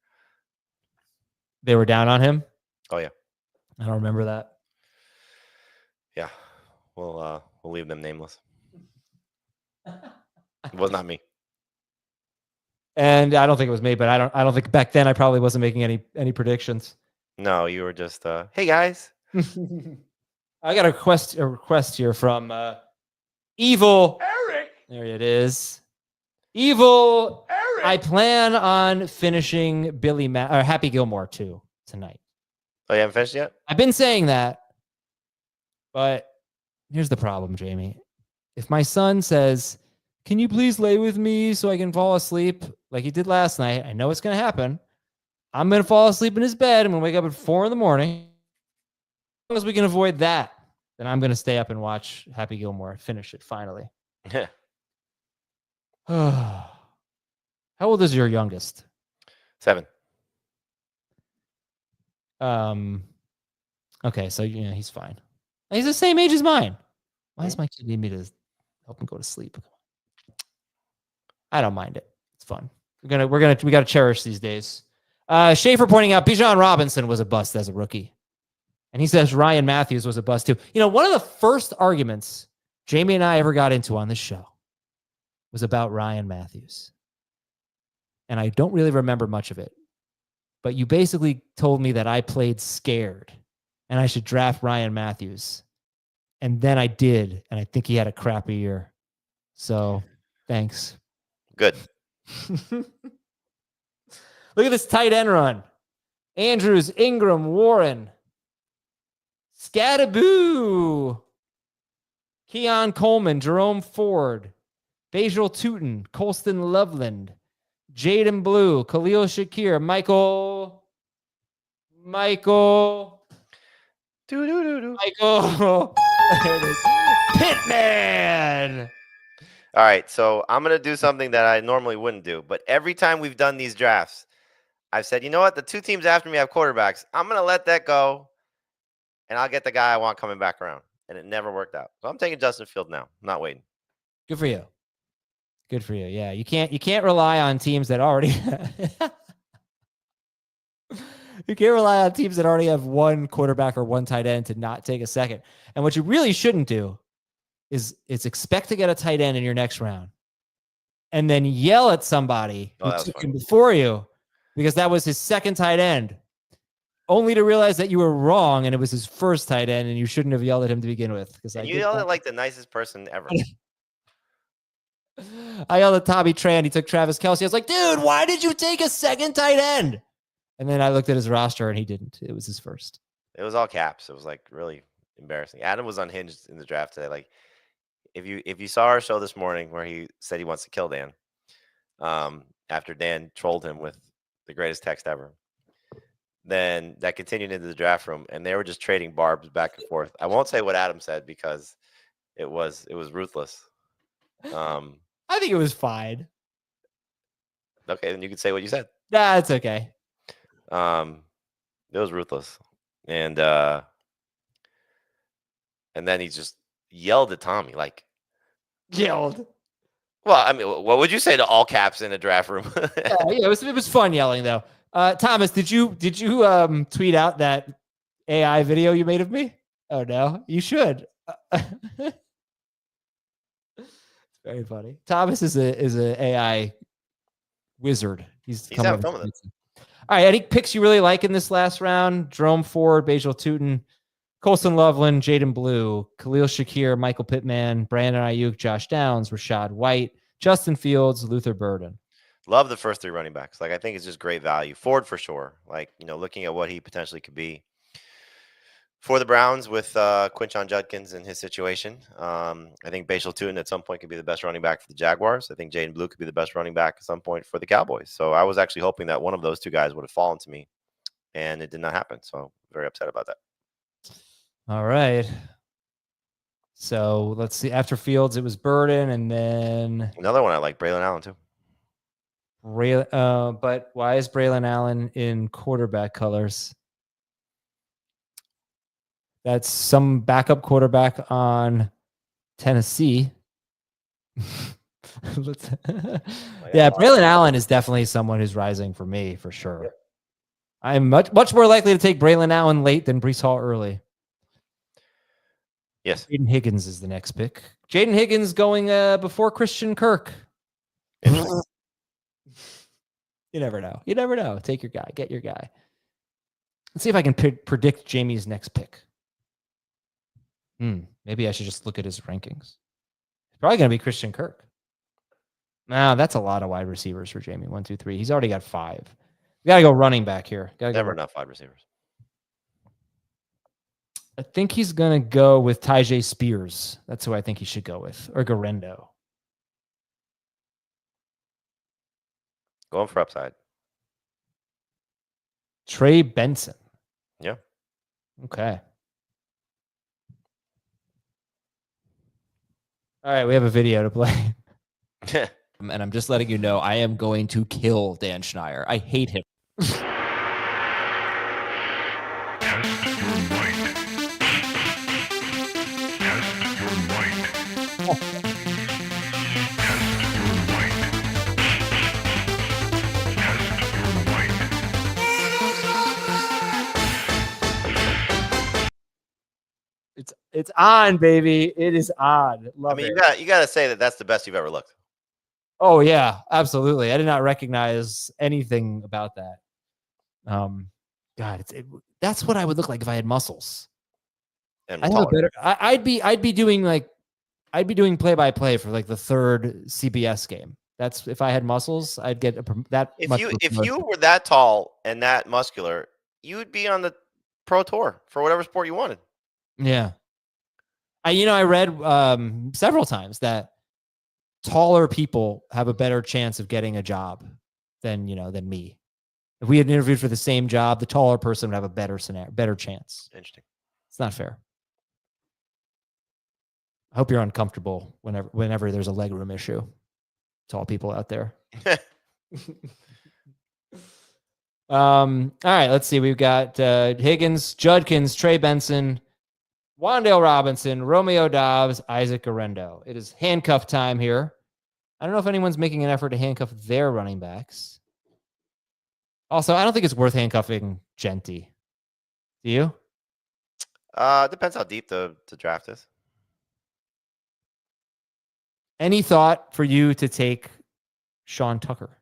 They were down on him? Oh, yeah. I don't remember that. Yeah. We'll leave them nameless. It was not me. And I don't think it was me, but I don't think back then I probably wasn't making any predictions. No, you were just hey guys. I got a request here from Evil Eric. There it is. Evil Eric. I plan on finishing Happy Gilmore 2 tonight. Oh, you haven't finished yet? I've been saying that, but here's the problem, Jamey. If my son says, "Can you please lay with me so I can fall asleep?" like he did last night, I know it's going to happen. I'm going to fall asleep in his bed. I'm going to wake up at 4 a.m. As long as we can avoid that, then I'm going to stay up and watch Happy Gilmore, finish it finally. Yeah. How old is your youngest? 7. Okay, so he's fine. He's the same age as mine. Why does my kid need me to help him go to sleep? I don't mind it. It's fun. We got to cherish these days. Schaefer pointing out Bijan Robinson was a bust as a rookie. And he says Ryan Matthews was a bust too. One of the first arguments Jamey and I ever got into on this show was about Ryan Matthews. and I don't really remember much of it. But you basically told me that I played scared and I should draft Ryan Matthews. And then I did, and I think he had a crappy year. So, thanks. Good. Look at this tight end run. Andrews, Ingram, Warren, Scadaboo, Keon Coleman, Jerome Ford, Bajal Tootin, Colston Loveland, Jaden Blue, Khalil Shakir, Michael. There it is. Pitman. All right, so I'm going to do something that I normally wouldn't do, but every time we've done these drafts, I've said, you know what? The two teams after me have quarterbacks. I'm going to let that go, and I'll get the guy I want coming back around. And it never worked out. So I'm taking Justin Fields now. I'm not waiting. Good for you. Good for you. Yeah, you can't rely on teams that already you can't rely on teams that already have one quarterback or one tight end to not take a second. And what you really shouldn't do is expect to get a tight end in your next round and then yell at somebody who took him before you because that was his second tight end, only to realize that you were wrong and it was his first tight end and you shouldn't have yelled at him to begin with. Because you yelled at like the nicest person ever. I yelled at Tommy Tran. He took Travis Kelce. I was like, dude, why did you take a second tight end? And then I looked at his roster and he didn't. It was his first. It was all caps. It was like really embarrassing. Adam was unhinged in the draft today. Like if you saw our show this morning where he said he wants to kill Dan, after Dan trolled him with the greatest text ever, then that continued into the draft room and they were just trading barbs back and forth. I won't say what Adam said because it was ruthless. I think it was fine. Okay, then you could say what you said. Nah, it's okay. It was ruthless. And then he just yelled at Tommy, like yelled. Well, I mean, what would you say to all caps in a draft room? Yeah, it was fun yelling though. Thomas, did you tweet out that AI video you made of me? Oh no, you should. It's very funny. Thomas is a AI wizard. He's having fun with it. All right, any picks you really like in this last round? Jerome Ford, Bajal Tootin, Colston Loveland, Jaden Blue, Khalil Shakir, Michael Pittman, Brandon Ayuk, Josh Downs, Rashad White, Justin Fields, Luther Burden. Love the first three running backs. Like, I think it's just great value. Ford for sure. Like, looking at what he potentially could be for the Browns with Quinshon Judkins and his situation. I think Bajal Tootin at some point could be the best running back for the Jaguars. I think Jaden Blue could be the best running back at some point for the Cowboys. So I was actually hoping that one of those two guys would have fallen to me, and it did not happen. So very upset about that. All right. So let's see. After Fields, it was Burden, and then another one I like, Braylon Allen too. But why is Braylon Allen in quarterback colors? That's some backup quarterback on Tennessee. Yeah, Braylon Allen is definitely someone who's rising for me for sure. Yep. I'm much more likely to take Braylon Allen late than Breece Hall early. Yes. Jaden Higgins is the next pick. Jaden Higgins going before Christian Kirk. You never know. You never know. Take your guy. Get your guy. Let's see if I can predict Jamey's next pick. Maybe I should just look at his rankings. It's probably going to be Christian Kirk. Nah, that's a lot of wide receivers for Jamey. 1, 2, 3. He's already got 5. We got to go running back here. Never enough wide receivers. I think he's going to go with Tyjae Spears. That's who I think he should go with. Or Garendo. Going for upside. Trey Benson. Yeah. Okay. All right, we have a video to play. And I'm just letting you know, I am going to kill Dan Schneier. I hate him. It's on, baby. It is on. Love it. You got to say that that's the best you've ever looked. Oh yeah, absolutely. I did not recognize anything about that. God, that's what I would look like if I had muscles. And I'd have a better. I'd be doing play-by-play for like the third CBS game. That's if I had muscles, I'd get that much. If you were that tall and that muscular, you would be on the pro tour for whatever sport you wanted. Yeah. I read several times that taller people have a better chance of getting a job than me. If we had interviewed for the same job, the taller person would have a better chance. Interesting. It's not fair. I hope you're uncomfortable whenever there's a legroom issue. Tall people out there. All right, let's see. We've got Higgins, Judkins, Trey Benson, Wandale Robinson, Romeo Dobbs, Isaac Arendo. It is handcuff time here. I don't know if anyone's making an effort to handcuff their running backs. Also, I don't think it's worth handcuffing Genty. Do you? Depends how deep the draft is. Any thought for you to take Sean Tucker?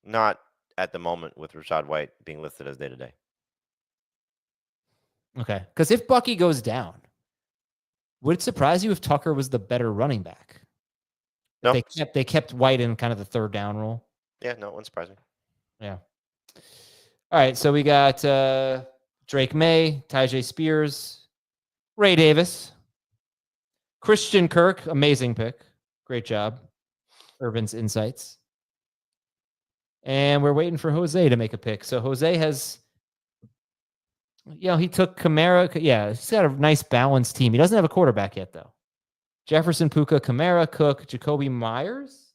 Not at the moment with Rachaad White being listed as day-to-day. Okay. Because if Bucky goes down, would it surprise you if Tucker was the better running back? No. They kept White in kind of the third down role. Yeah, no, it wouldn't surprise me. Yeah. All right. So we got Drake May, Tyjae Spears, Ray Davis, Christian Kirk. Amazing pick. Great job. Urban's insights. And we're waiting for Jose to make a pick. So Jose has, he took Kamara. Yeah, he's got a nice balanced team. He doesn't have a quarterback yet, though. Jefferson, Puka, Kamara, Cook, Jacoby Myers.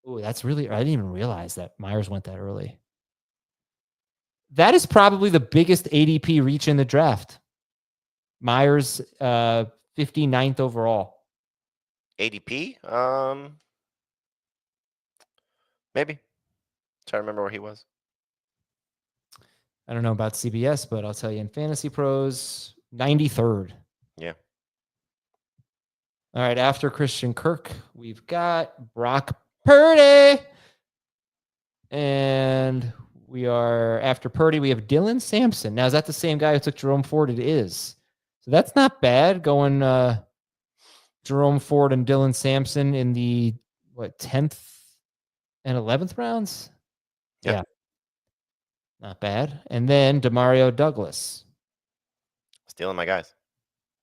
Oh, that's really, I didn't even realize that Myers went that early. That is probably the biggest ADP reach in the draft. Myers, 59th overall. ADP? Maybe. Trying to remember where he was. I don't know about CBS, but I'll tell you in Fantasy Pros, 93rd. Yeah. All right. After Christian Kirk, we've got Brock Purdy. And we are, after Purdy, we have Dylan Sampson. Now, is that the same guy who took Jerome Ford? It is. So that's not bad going Jerome Ford and Dylan Sampson in the, 10th and 11th rounds? Yep. Yeah. Not bad. And then Demario Douglas. Stealing my guys.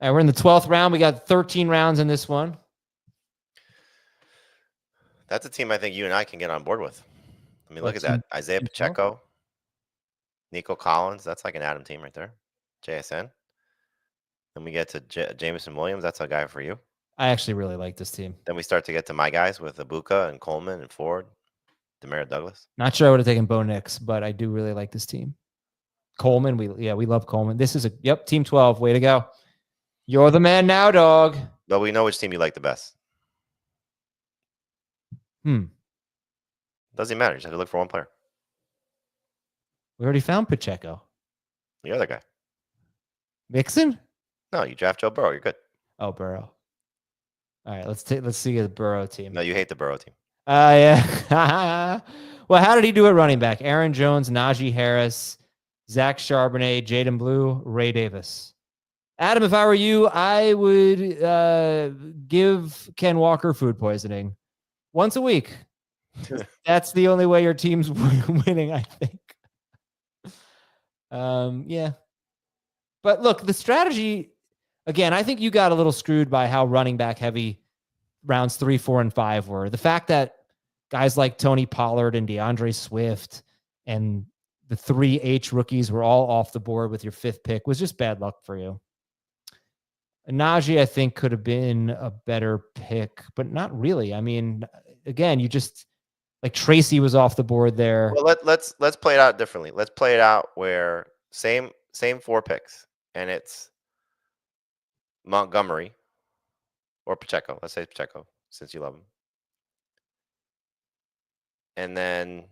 All right, we're in the 12th round. We got 13 rounds in this one. That's a team I think you and I can get on board with. I mean, look at that. Isaiah Pacheco, Nico Collins. That's like an Adam team right there. JSN. Then we get to Jameson Williams. That's a guy for you. I actually really like this team. Then we start to get to my guys with Ibuka and Coleman and Ford, Demario Douglas. Not sure I would have taken Bo Nix, but I do really like this team. Coleman, we love Coleman. This is Team 12. Way to go. You're the man now, dog. But we know which team you like the best. Doesn't matter. You just have to look for one player. We already found Pacheco. The other guy. Mixon? No, you draft Joe Burrow. You're good. Oh, Burrow. All right, let's see the Burrow team. No, you hate the Burrow team. Yeah. Well, how did he do at running back? Aaron Jones, Najee Harris, Zach Charbonnet, Jaden Blue, Ray Davis. Adam, if I were you, I would give Ken Walker food poisoning once a week. That's the only way your team's winning, I think. Yeah. But look, the strategy, again, I think you got a little screwed by how running back heavy rounds 3, 4, and 5 were. The fact that guys like Tony Pollard and DeAndre Swift and the 3 H rookies were all off the board with your 5th pick was just bad luck for you. Najee, I think, could have been a better pick, but not really. I mean, again, you just like Tracy was off the board there. Well, let's play it out differently. Let's play it out where same 4 picks, and it's Montgomery or Pacheco. Let's say Pacheco, since you love him. And then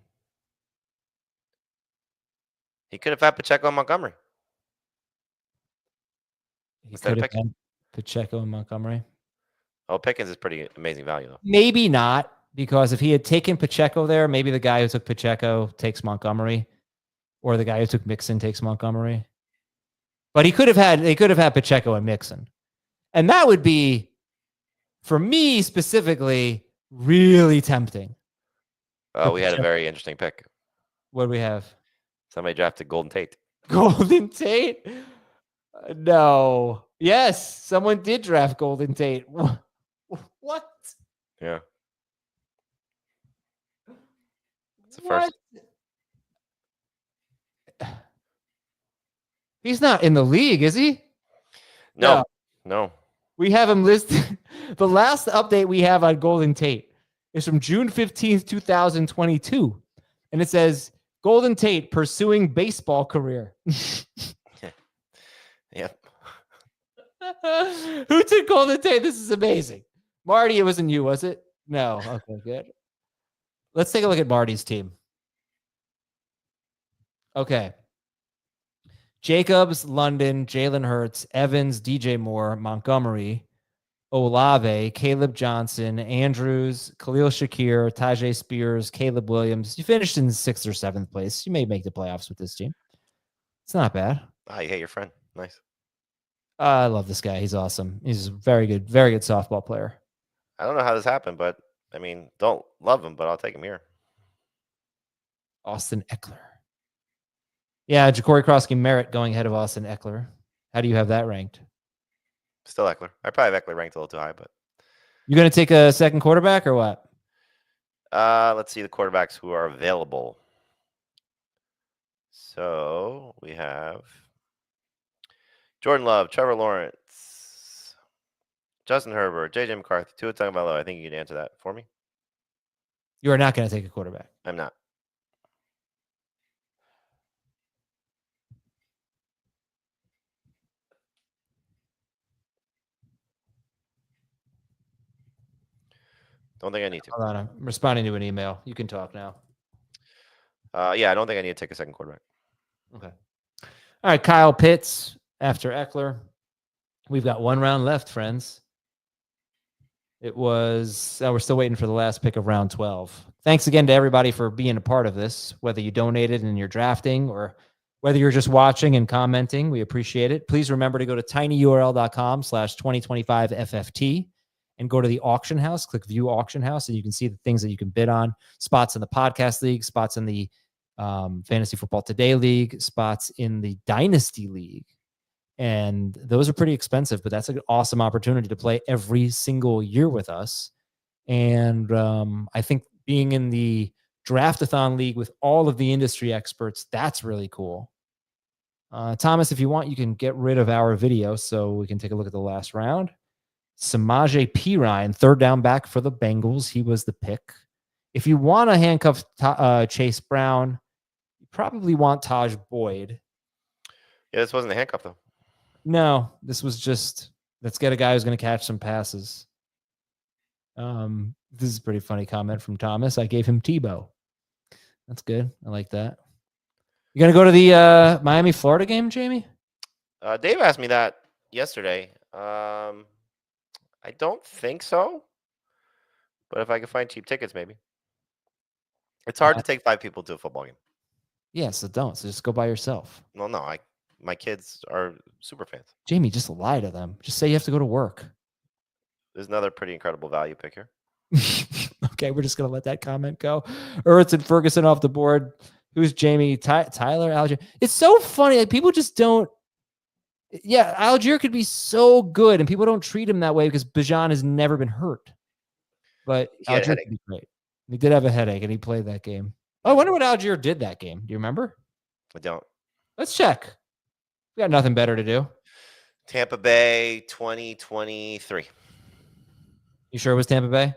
he could have had Pacheco and Montgomery. He could have had Pacheco and Montgomery. Oh, Pickens is pretty amazing value though. Maybe not, because if he had taken Pacheco there, maybe the guy who took Pacheco takes Montgomery, or the guy who took Mixon takes Montgomery. But they could have had Pacheco and Mixon. And that would be, for me specifically, really tempting. Oh, we had a very interesting pick. What do we have? Somebody drafted Golden Tate. Golden Tate? No. Yes, someone did draft Golden Tate. What? Yeah. It's the What? first. He's not in the league, is he? No. We have him listed. The last update we have on Golden Tate is from June 15th, 2022. And it says, Golden Tate pursuing baseball career. Yep. Who took Golden Tate? This is amazing. Marty, it wasn't you, was it? No. Okay, good. Let's take a look at Marty's team. Okay. Jacobs, London, Jalen Hurts, Evans, DJ Moore, Montgomery, Olave, Caleb Johnson, Andrews, Khalil Shakir, Tajay Spears, Caleb Williams. You finished in 6th or 7th place. You may make the playoffs with this team. It's not bad. Ah, you hate your friend. Nice. I love this guy. He's awesome. He's a very good softball player. I don't know how this happened, but I mean, don't love him, but I'll take him here. Austin Eckler. Yeah, Ja'Cory Krosky-Merritt going ahead of Austin Eckler. How do you have that ranked? Still Eckler. I probably have Eckler ranked a little too high, but You going to take a second quarterback or what? let's see the quarterbacks who are available. So we have Jordan Love, Trevor Lawrence, Justin Herbert, JJ McCarthy, Tua Tagovailoa. I think you can answer that for me. You are not going to take a quarterback. I'm not. Don't think I need to. Hold on. I'm responding to an email. You can talk now. Yeah, I don't think I need to take a second quarterback. Okay. All right, Kyle Pitts after Eckler. We've got one round left, friends. It was, we're still waiting for the last pick of round 12. Thanks again to everybody for being a part of this, whether you donated and you're drafting or whether you're just watching and commenting. We appreciate it. Please remember to go to tinyurl.com/2025FFT and go to the auction house, click view auction house, and you can see the things that you can bid on. Spots in the podcast league, spots in the Fantasy Football Today League, spots in the Dynasty League. And those are pretty expensive, but that's an awesome opportunity to play every single year with us. And I think being in the Draft-a-thon League with all of the industry experts, that's really cool. Thomas, if you want, you can get rid of our video so we can take a look at the last round. Samaje Perine, third down back for the Bengals. He was the pick. If you want to handcuff Chase Brown, you probably want Taj Boyd. Yeah, this wasn't a handcuff, though. No, this was just, let's get a guy who's going to catch some passes. This is a pretty funny comment from Thomas. I gave him Tebow. That's good. I like that. You going to go to the Miami-Florida game, Jamie? Dave asked me that yesterday. I don't think so. But if I can find cheap tickets, maybe. It's hard to take 5 people to a football game. Yeah, so don't. So just go by yourself. Well, no, my kids are super fans. Jamie, just lie to them. Just say you have to go to work. There's another pretty incredible value pick here. Okay, we're just going to let that comment go. Ertz and Ferguson off the board. Who's Jamie? Tyler Algier. It's so funny. Like, people just don't. Yeah, Algier could be so good, and people don't treat him that way because Bijan has never been hurt. But Algier could be great. He did have a headache, and he played that game. Oh, I wonder what Algier did that game. Do you remember? I don't. Let's check. We got nothing better to do. Tampa Bay 2023. You sure it was Tampa Bay?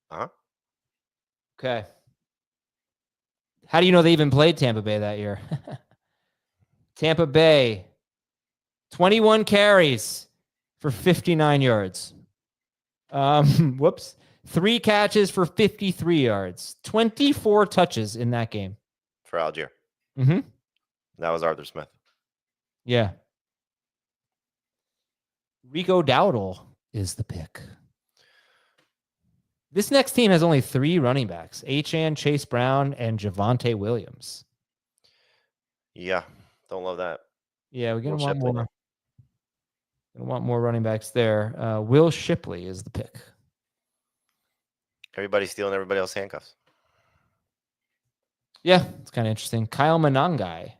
Uh-huh. Okay. How do you know they even played Tampa Bay that year? Tampa Bay, 21 carries for 59 yards. Whoops. 3 catches for 53 yards. 24 touches in that game. For Algier. Mm-hmm. That was Arthur Smith. Yeah. Rico Dowdle is the pick. This next team has only 3 running backs: Achane, Chase Brown, and Javonte Williams. Yeah, don't love that. Yeah, we're gonna Will want Shipley. more. Gonna want more running backs there. Will Shipley is the pick. Everybody's stealing everybody else's handcuffs. Yeah, it's kind of interesting. Kyle Monangai.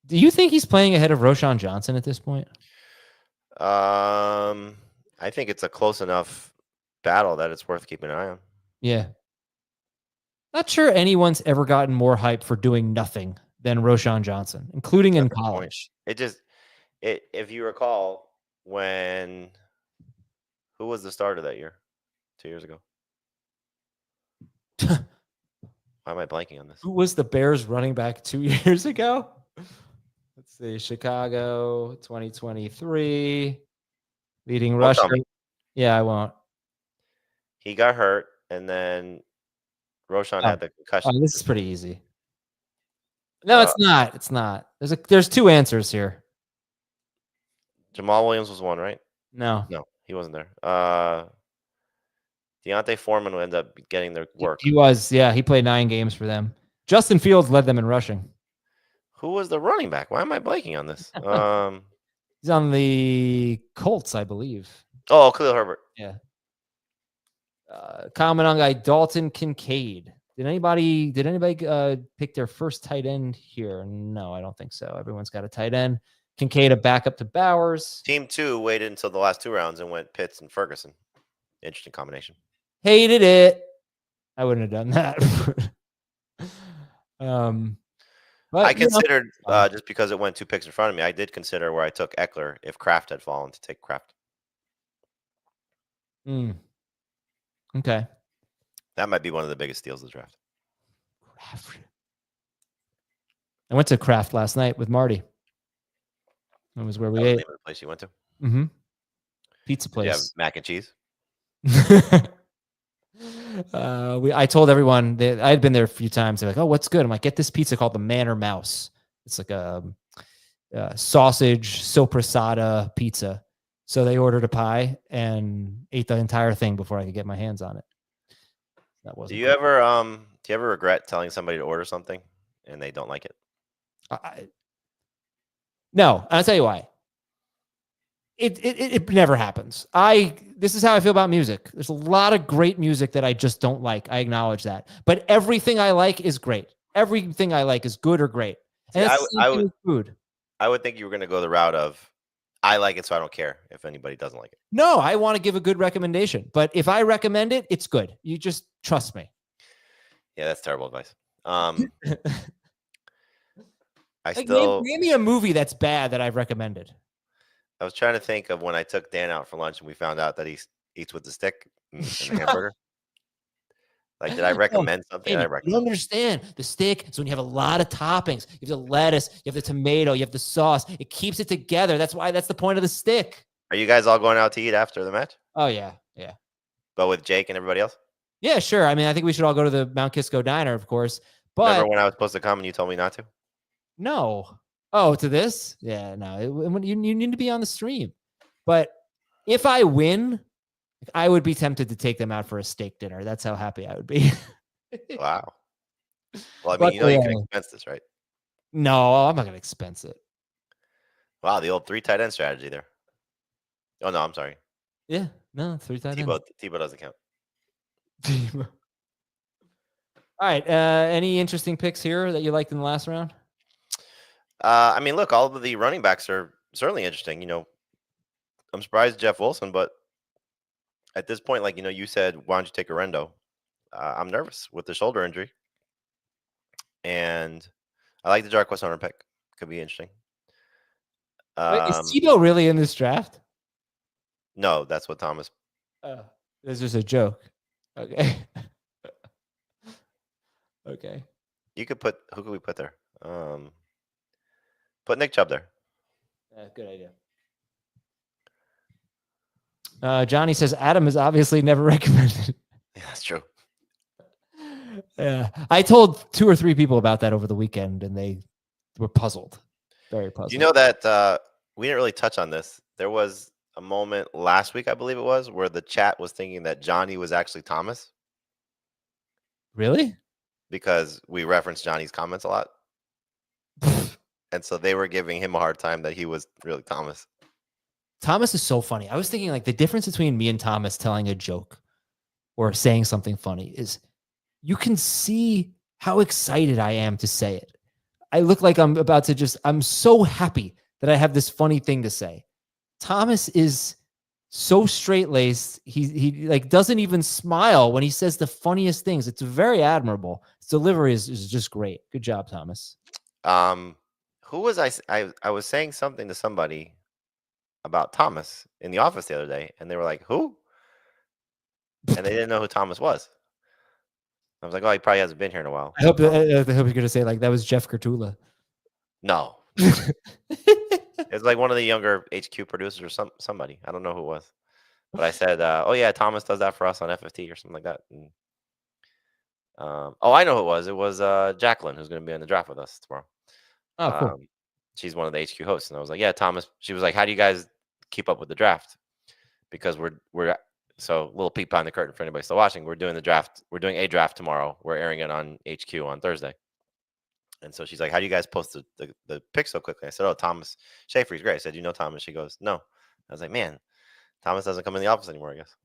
Do you think he's playing ahead of Roshan Johnson at this point? I think it's a close enough battle that it's worth keeping an eye on. Yeah. Not sure anyone's ever gotten more hype for doing nothing than Roshan Johnson, including in college. If you recall, who was the starter that year? 2 years ago. Why am I blanking on this? Who was the Bears running back 2 years ago? Let's see. Chicago 2023. Leading rusher. Yeah, I won't. He got hurt, and then Roshan had the concussion. Oh, this is pretty easy. No, it's not. It's not. There's 2 answers here. Jamal Williams was one, right? No, he wasn't there. Deontay Foreman will end up getting their work. He was. Yeah, he played 9 games for them. Justin Fields led them in rushing. Who was the running back? Why am I blanking on this? He's on the Colts, I believe. Oh, Khalil Herbert. Yeah. Kyle Monangai, Dalton Kincaid. Did anybody pick their first tight end here? No, I don't think so. Everyone's got a tight end. Kincaid a backup to Bowers. Team 2 waited until the last 2 rounds and went Pitts and Ferguson. Interesting combination. Hated it. I wouldn't have done that. But, I considered, just because it went 2 picks in front of me, I did consider where I took Eckler if Kraft had fallen to take Kraft. Okay. That might be one of the biggest steals of the draft. Kraft. I went to Kraft last night with Marty. That was where we ate. The place you went to? Mm-hmm. Pizza place. Yeah, mac and cheese. I told everyone that I had been there a few times. They're like, "Oh, what's good?" I'm like, "Get this pizza called the Manor Mouse. It's like a sausage sopressata pizza." So they ordered a pie and ate the entire thing before I could get my hands on it. That wasn't. Do you ever regret telling somebody to order something and they don't like it? No, I'll tell you why. It never happens. This is how I feel about music. There's a lot of great music that I just don't like. I acknowledge that. But everything I like is great. Everything I like is good or great. And See, food. I would think you were going to go the route of, I like it, so I don't care if anybody doesn't like it. No, I want to give a good recommendation. But if I recommend it, it's good. You just trust me. Yeah, that's terrible advice. Name me a movie that's bad that I've recommended. I was trying to think of when I took Dan out for lunch and we found out that he eats with the stick in the hamburger. Like, did I recommend something? You don't understand. The stick is when you have a lot of toppings. You have the lettuce, you have the tomato, you have the sauce. It keeps it together. That's the point of the stick. Are you guys all going out to eat after the match? Oh, yeah. Yeah. But with Jake and everybody else? Yeah, sure. I mean, I think we should all go to the Mount Kisco Diner, of course. But remember when I was supposed to come and you told me not to? No. Oh, to this? Yeah, no. You need to be on the stream. But if I win, I would be tempted to take them out for a steak dinner. That's how happy I would be. Wow. Well, I mean, you can expense this, right? No, I'm not going to expense it. Wow, the old 3 tight end strategy there. Oh, no, I'm sorry. Yeah, no, 3 tight ends. Tebow doesn't count. All right. Any interesting picks here that you liked in the last round? I mean, look, all of the running backs are certainly interesting. You know, I'm surprised Jeff Wilson, but at this point, like, you said, why don't you take a Rendo? I'm nervous with the shoulder injury. And I like the Jarquez Hunter pick. Could be interesting. Wait, is Tebow really in this draft? No, that's what Thomas. This is a joke. Okay. Okay. You could put, who could we put there? Put Nick Chubb there. Good idea. Johnny says Adam is obviously never recommended. Yeah, that's true. Yeah, I told 2 or 3 people about that over the weekend, and they were puzzled, very puzzled. You know that we didn't really touch on this. There was a moment last week, I believe it was, where the chat was thinking that Johnny was actually Thomas Really? because we referenced Johnny's comments a lot. And so they were giving him a hard time that he was really Thomas. Thomas is so funny. I was thinking like the difference between me and Thomas telling a joke or saying something funny is you can see how excited I am to say it. I look like I'm about to I'm so happy that I have this funny thing to say. Thomas is so straight-laced. He like doesn't even smile when he says the funniest things. It's very admirable. His delivery is just great. Good job, Thomas. Who was I was saying something to somebody about Thomas in the office the other day, and they were like, "Who?" And they didn't know who Thomas was. I was like, "Oh, he probably hasn't been here in a while." I hope you're going to say like that was Jeff Kurtula. No, it's like one of the younger HQ producers or somebody. I don't know who it was, but I said, "Oh yeah, Thomas does that for us on FFT or something like that." And, I know who it was. It was Jacqueline, who's going to be in the draft with us tomorrow. Oh, cool. She's one of the HQ hosts, and I was like, "Yeah, Thomas." She was like, "How do you guys keep up with the draft?" Because we're so little peek behind the curtain for anybody still watching. We're doing the draft. We're doing a draft tomorrow. We're airing it on HQ on Thursday. And so she's like, "How do you guys post the pick so quickly?" I said, "Oh, Thomas Schaefer's great." I said, "You know Thomas?" She goes, "No." I was like, "Man, Thomas doesn't come in the office anymore, I guess."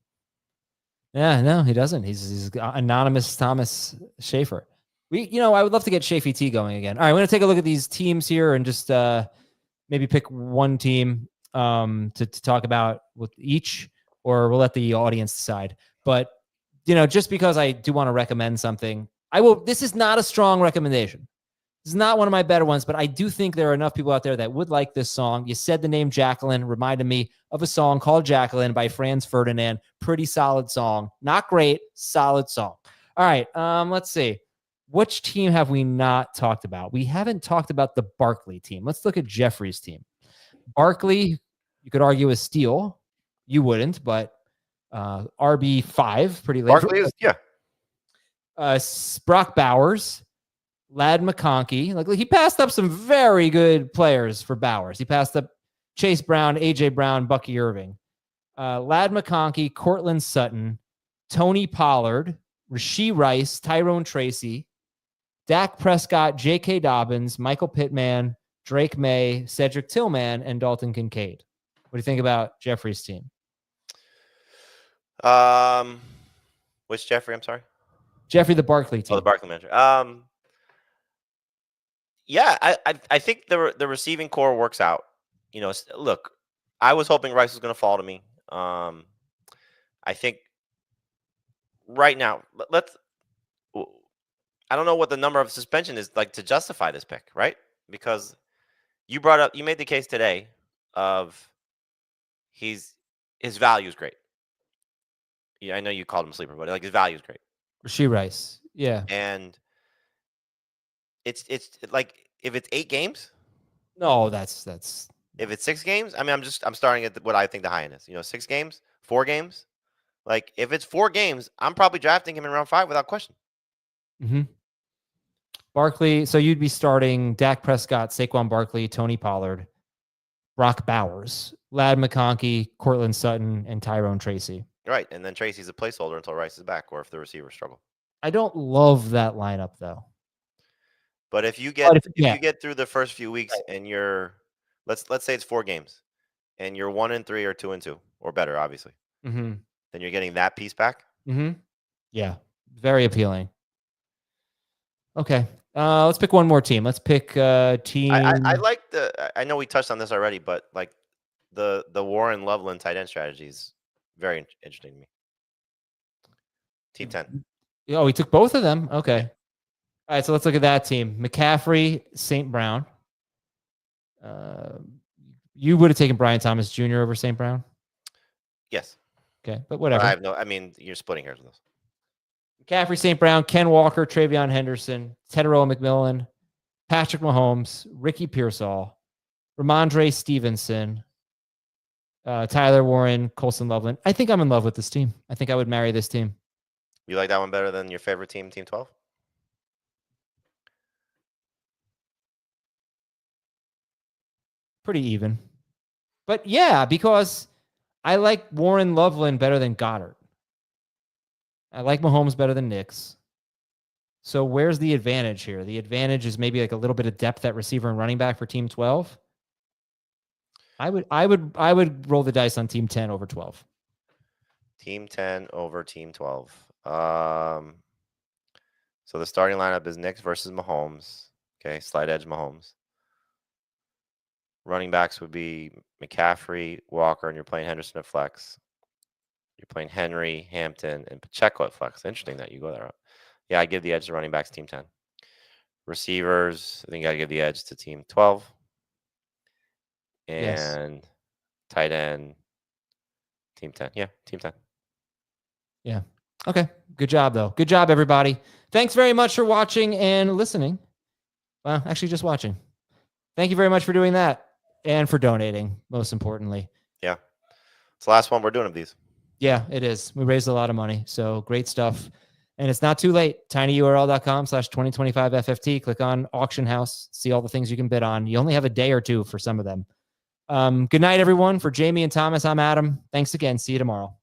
Yeah, no, he doesn't. He's anonymous Thomas Schaefer. I would love to get Schaefer T going again. All right, we're going to take a look at these teams here and just maybe pick one team to talk about with each, or we'll let the audience decide. But, just because I do want to recommend something, this is not a strong recommendation. This is not one of my better ones, but I do think there are enough people out there that would like this song. You said the name Jacqueline, reminded me of a song called Jacqueline by Franz Ferdinand. Pretty solid song. Not great, solid song. All right, let's see. Which team have we not talked about? We haven't talked about the Barkley team. Let's look at Jeffrey's team. Barkley, you could argue is steal. You wouldn't, but RB5, pretty late. Barkley is, yeah. Brock Bowers, Ladd McConkey. Like he passed up some very good players for Bowers. He passed up Chase Brown, AJ Brown, Bucky Irving, Ladd McConkey, Cortland Sutton, Tony Pollard, Rashee Rice, Tyrone Tracy, Dak Prescott, J.K. Dobbins, Michael Pittman, Drake May, Cedric Tillman, and Dalton Kincaid. What do you think about Jeffrey's team? Which Jeffrey? I'm sorry. Jeffrey, the Barkley team. Oh, the Barkley manager. Yeah, I think the receiving core works out. Look, I was hoping Rice was going to fall to me. I think right now, I don't know what the number of suspension is like to justify this pick, right? Because you made the case today of his value is great. Yeah, I know you called him sleeper, but like his value is great. Rashee Rice, yeah, and it's like if it's 8 games. No, that's. If it's 6 games, I mean, I'm starting at what I think the high end is. 6 games, 4 games. Like if it's 4 games, I'm probably drafting him in round 5 without question. Mm-hmm. Barkley. So you'd be starting Dak Prescott, Saquon Barkley, Tony Pollard, Brock Bowers, Ladd McConkey, Cortland Sutton, and Tyrone Tracy. Right, and then Tracy's a placeholder until Rice is back, or if the receivers struggle. I don't love that lineup though. But if you get you get through the first few weeks and you're let's say it's 4 games, and you're 1-3 or 2-2 or better, obviously. Mm-hmm. Then you're getting that piece back. Mm-hmm. Yeah, very appealing. Okay, let's pick one more team. Let's pick team. I like I know we touched on this already, but like the Warren Loveland tight end strategy is very interesting to me. Team 10. Oh, we took both of them. Okay. All right, so let's look at that team. McCaffrey, St. Brown. You would have taken Brian Thomas Jr. over St. Brown? Yes. Okay, but whatever. I mean, you're splitting hairs with this. McCaffrey, St. Brown, Ken Walker, Travion Henderson, Tedero McMillan, Patrick Mahomes, Ricky Pearsall, Ramondre Stevenson, Tyler Warren, Colson Loveland. I think I'm in love with this team. I think I would marry this team. You like that one better than your favorite team, Team 12? Pretty even. But yeah, because I like Warren Loveland better than Goddard. I like Mahomes better than Nix. So where's the advantage here? The advantage is maybe like a little bit of depth at receiver and running back for team 12. I would roll the dice on team 10 over 12. Team 10 over team 12. So the starting lineup is Nix versus Mahomes. Okay, slight edge Mahomes. Running backs would be McCaffrey, Walker, and you're playing Henderson at flex. You're playing Henry, Hampton, and Pacheco at flex. Interesting that you go that route. Yeah, I give the edge to running backs, team 10. Receivers, I think I give the edge to team 12. And tight end, team 10. Yeah, team 10. Yeah. Okay. Good job, though. Good job, everybody. Thanks very much for watching and listening. Well, actually, just watching. Thank you very much for doing that and for donating, most importantly. Yeah. It's the last one we're doing of these. Yeah, it is. We raised a lot of money. So great stuff. And it's not too late. tinyurl.com/2025FFT. Click on auction house. See all the things you can bid on. You only have a day or two for some of them. Good night, everyone. For Jamey and Thomas, I'm Adam. Thanks again. See you tomorrow.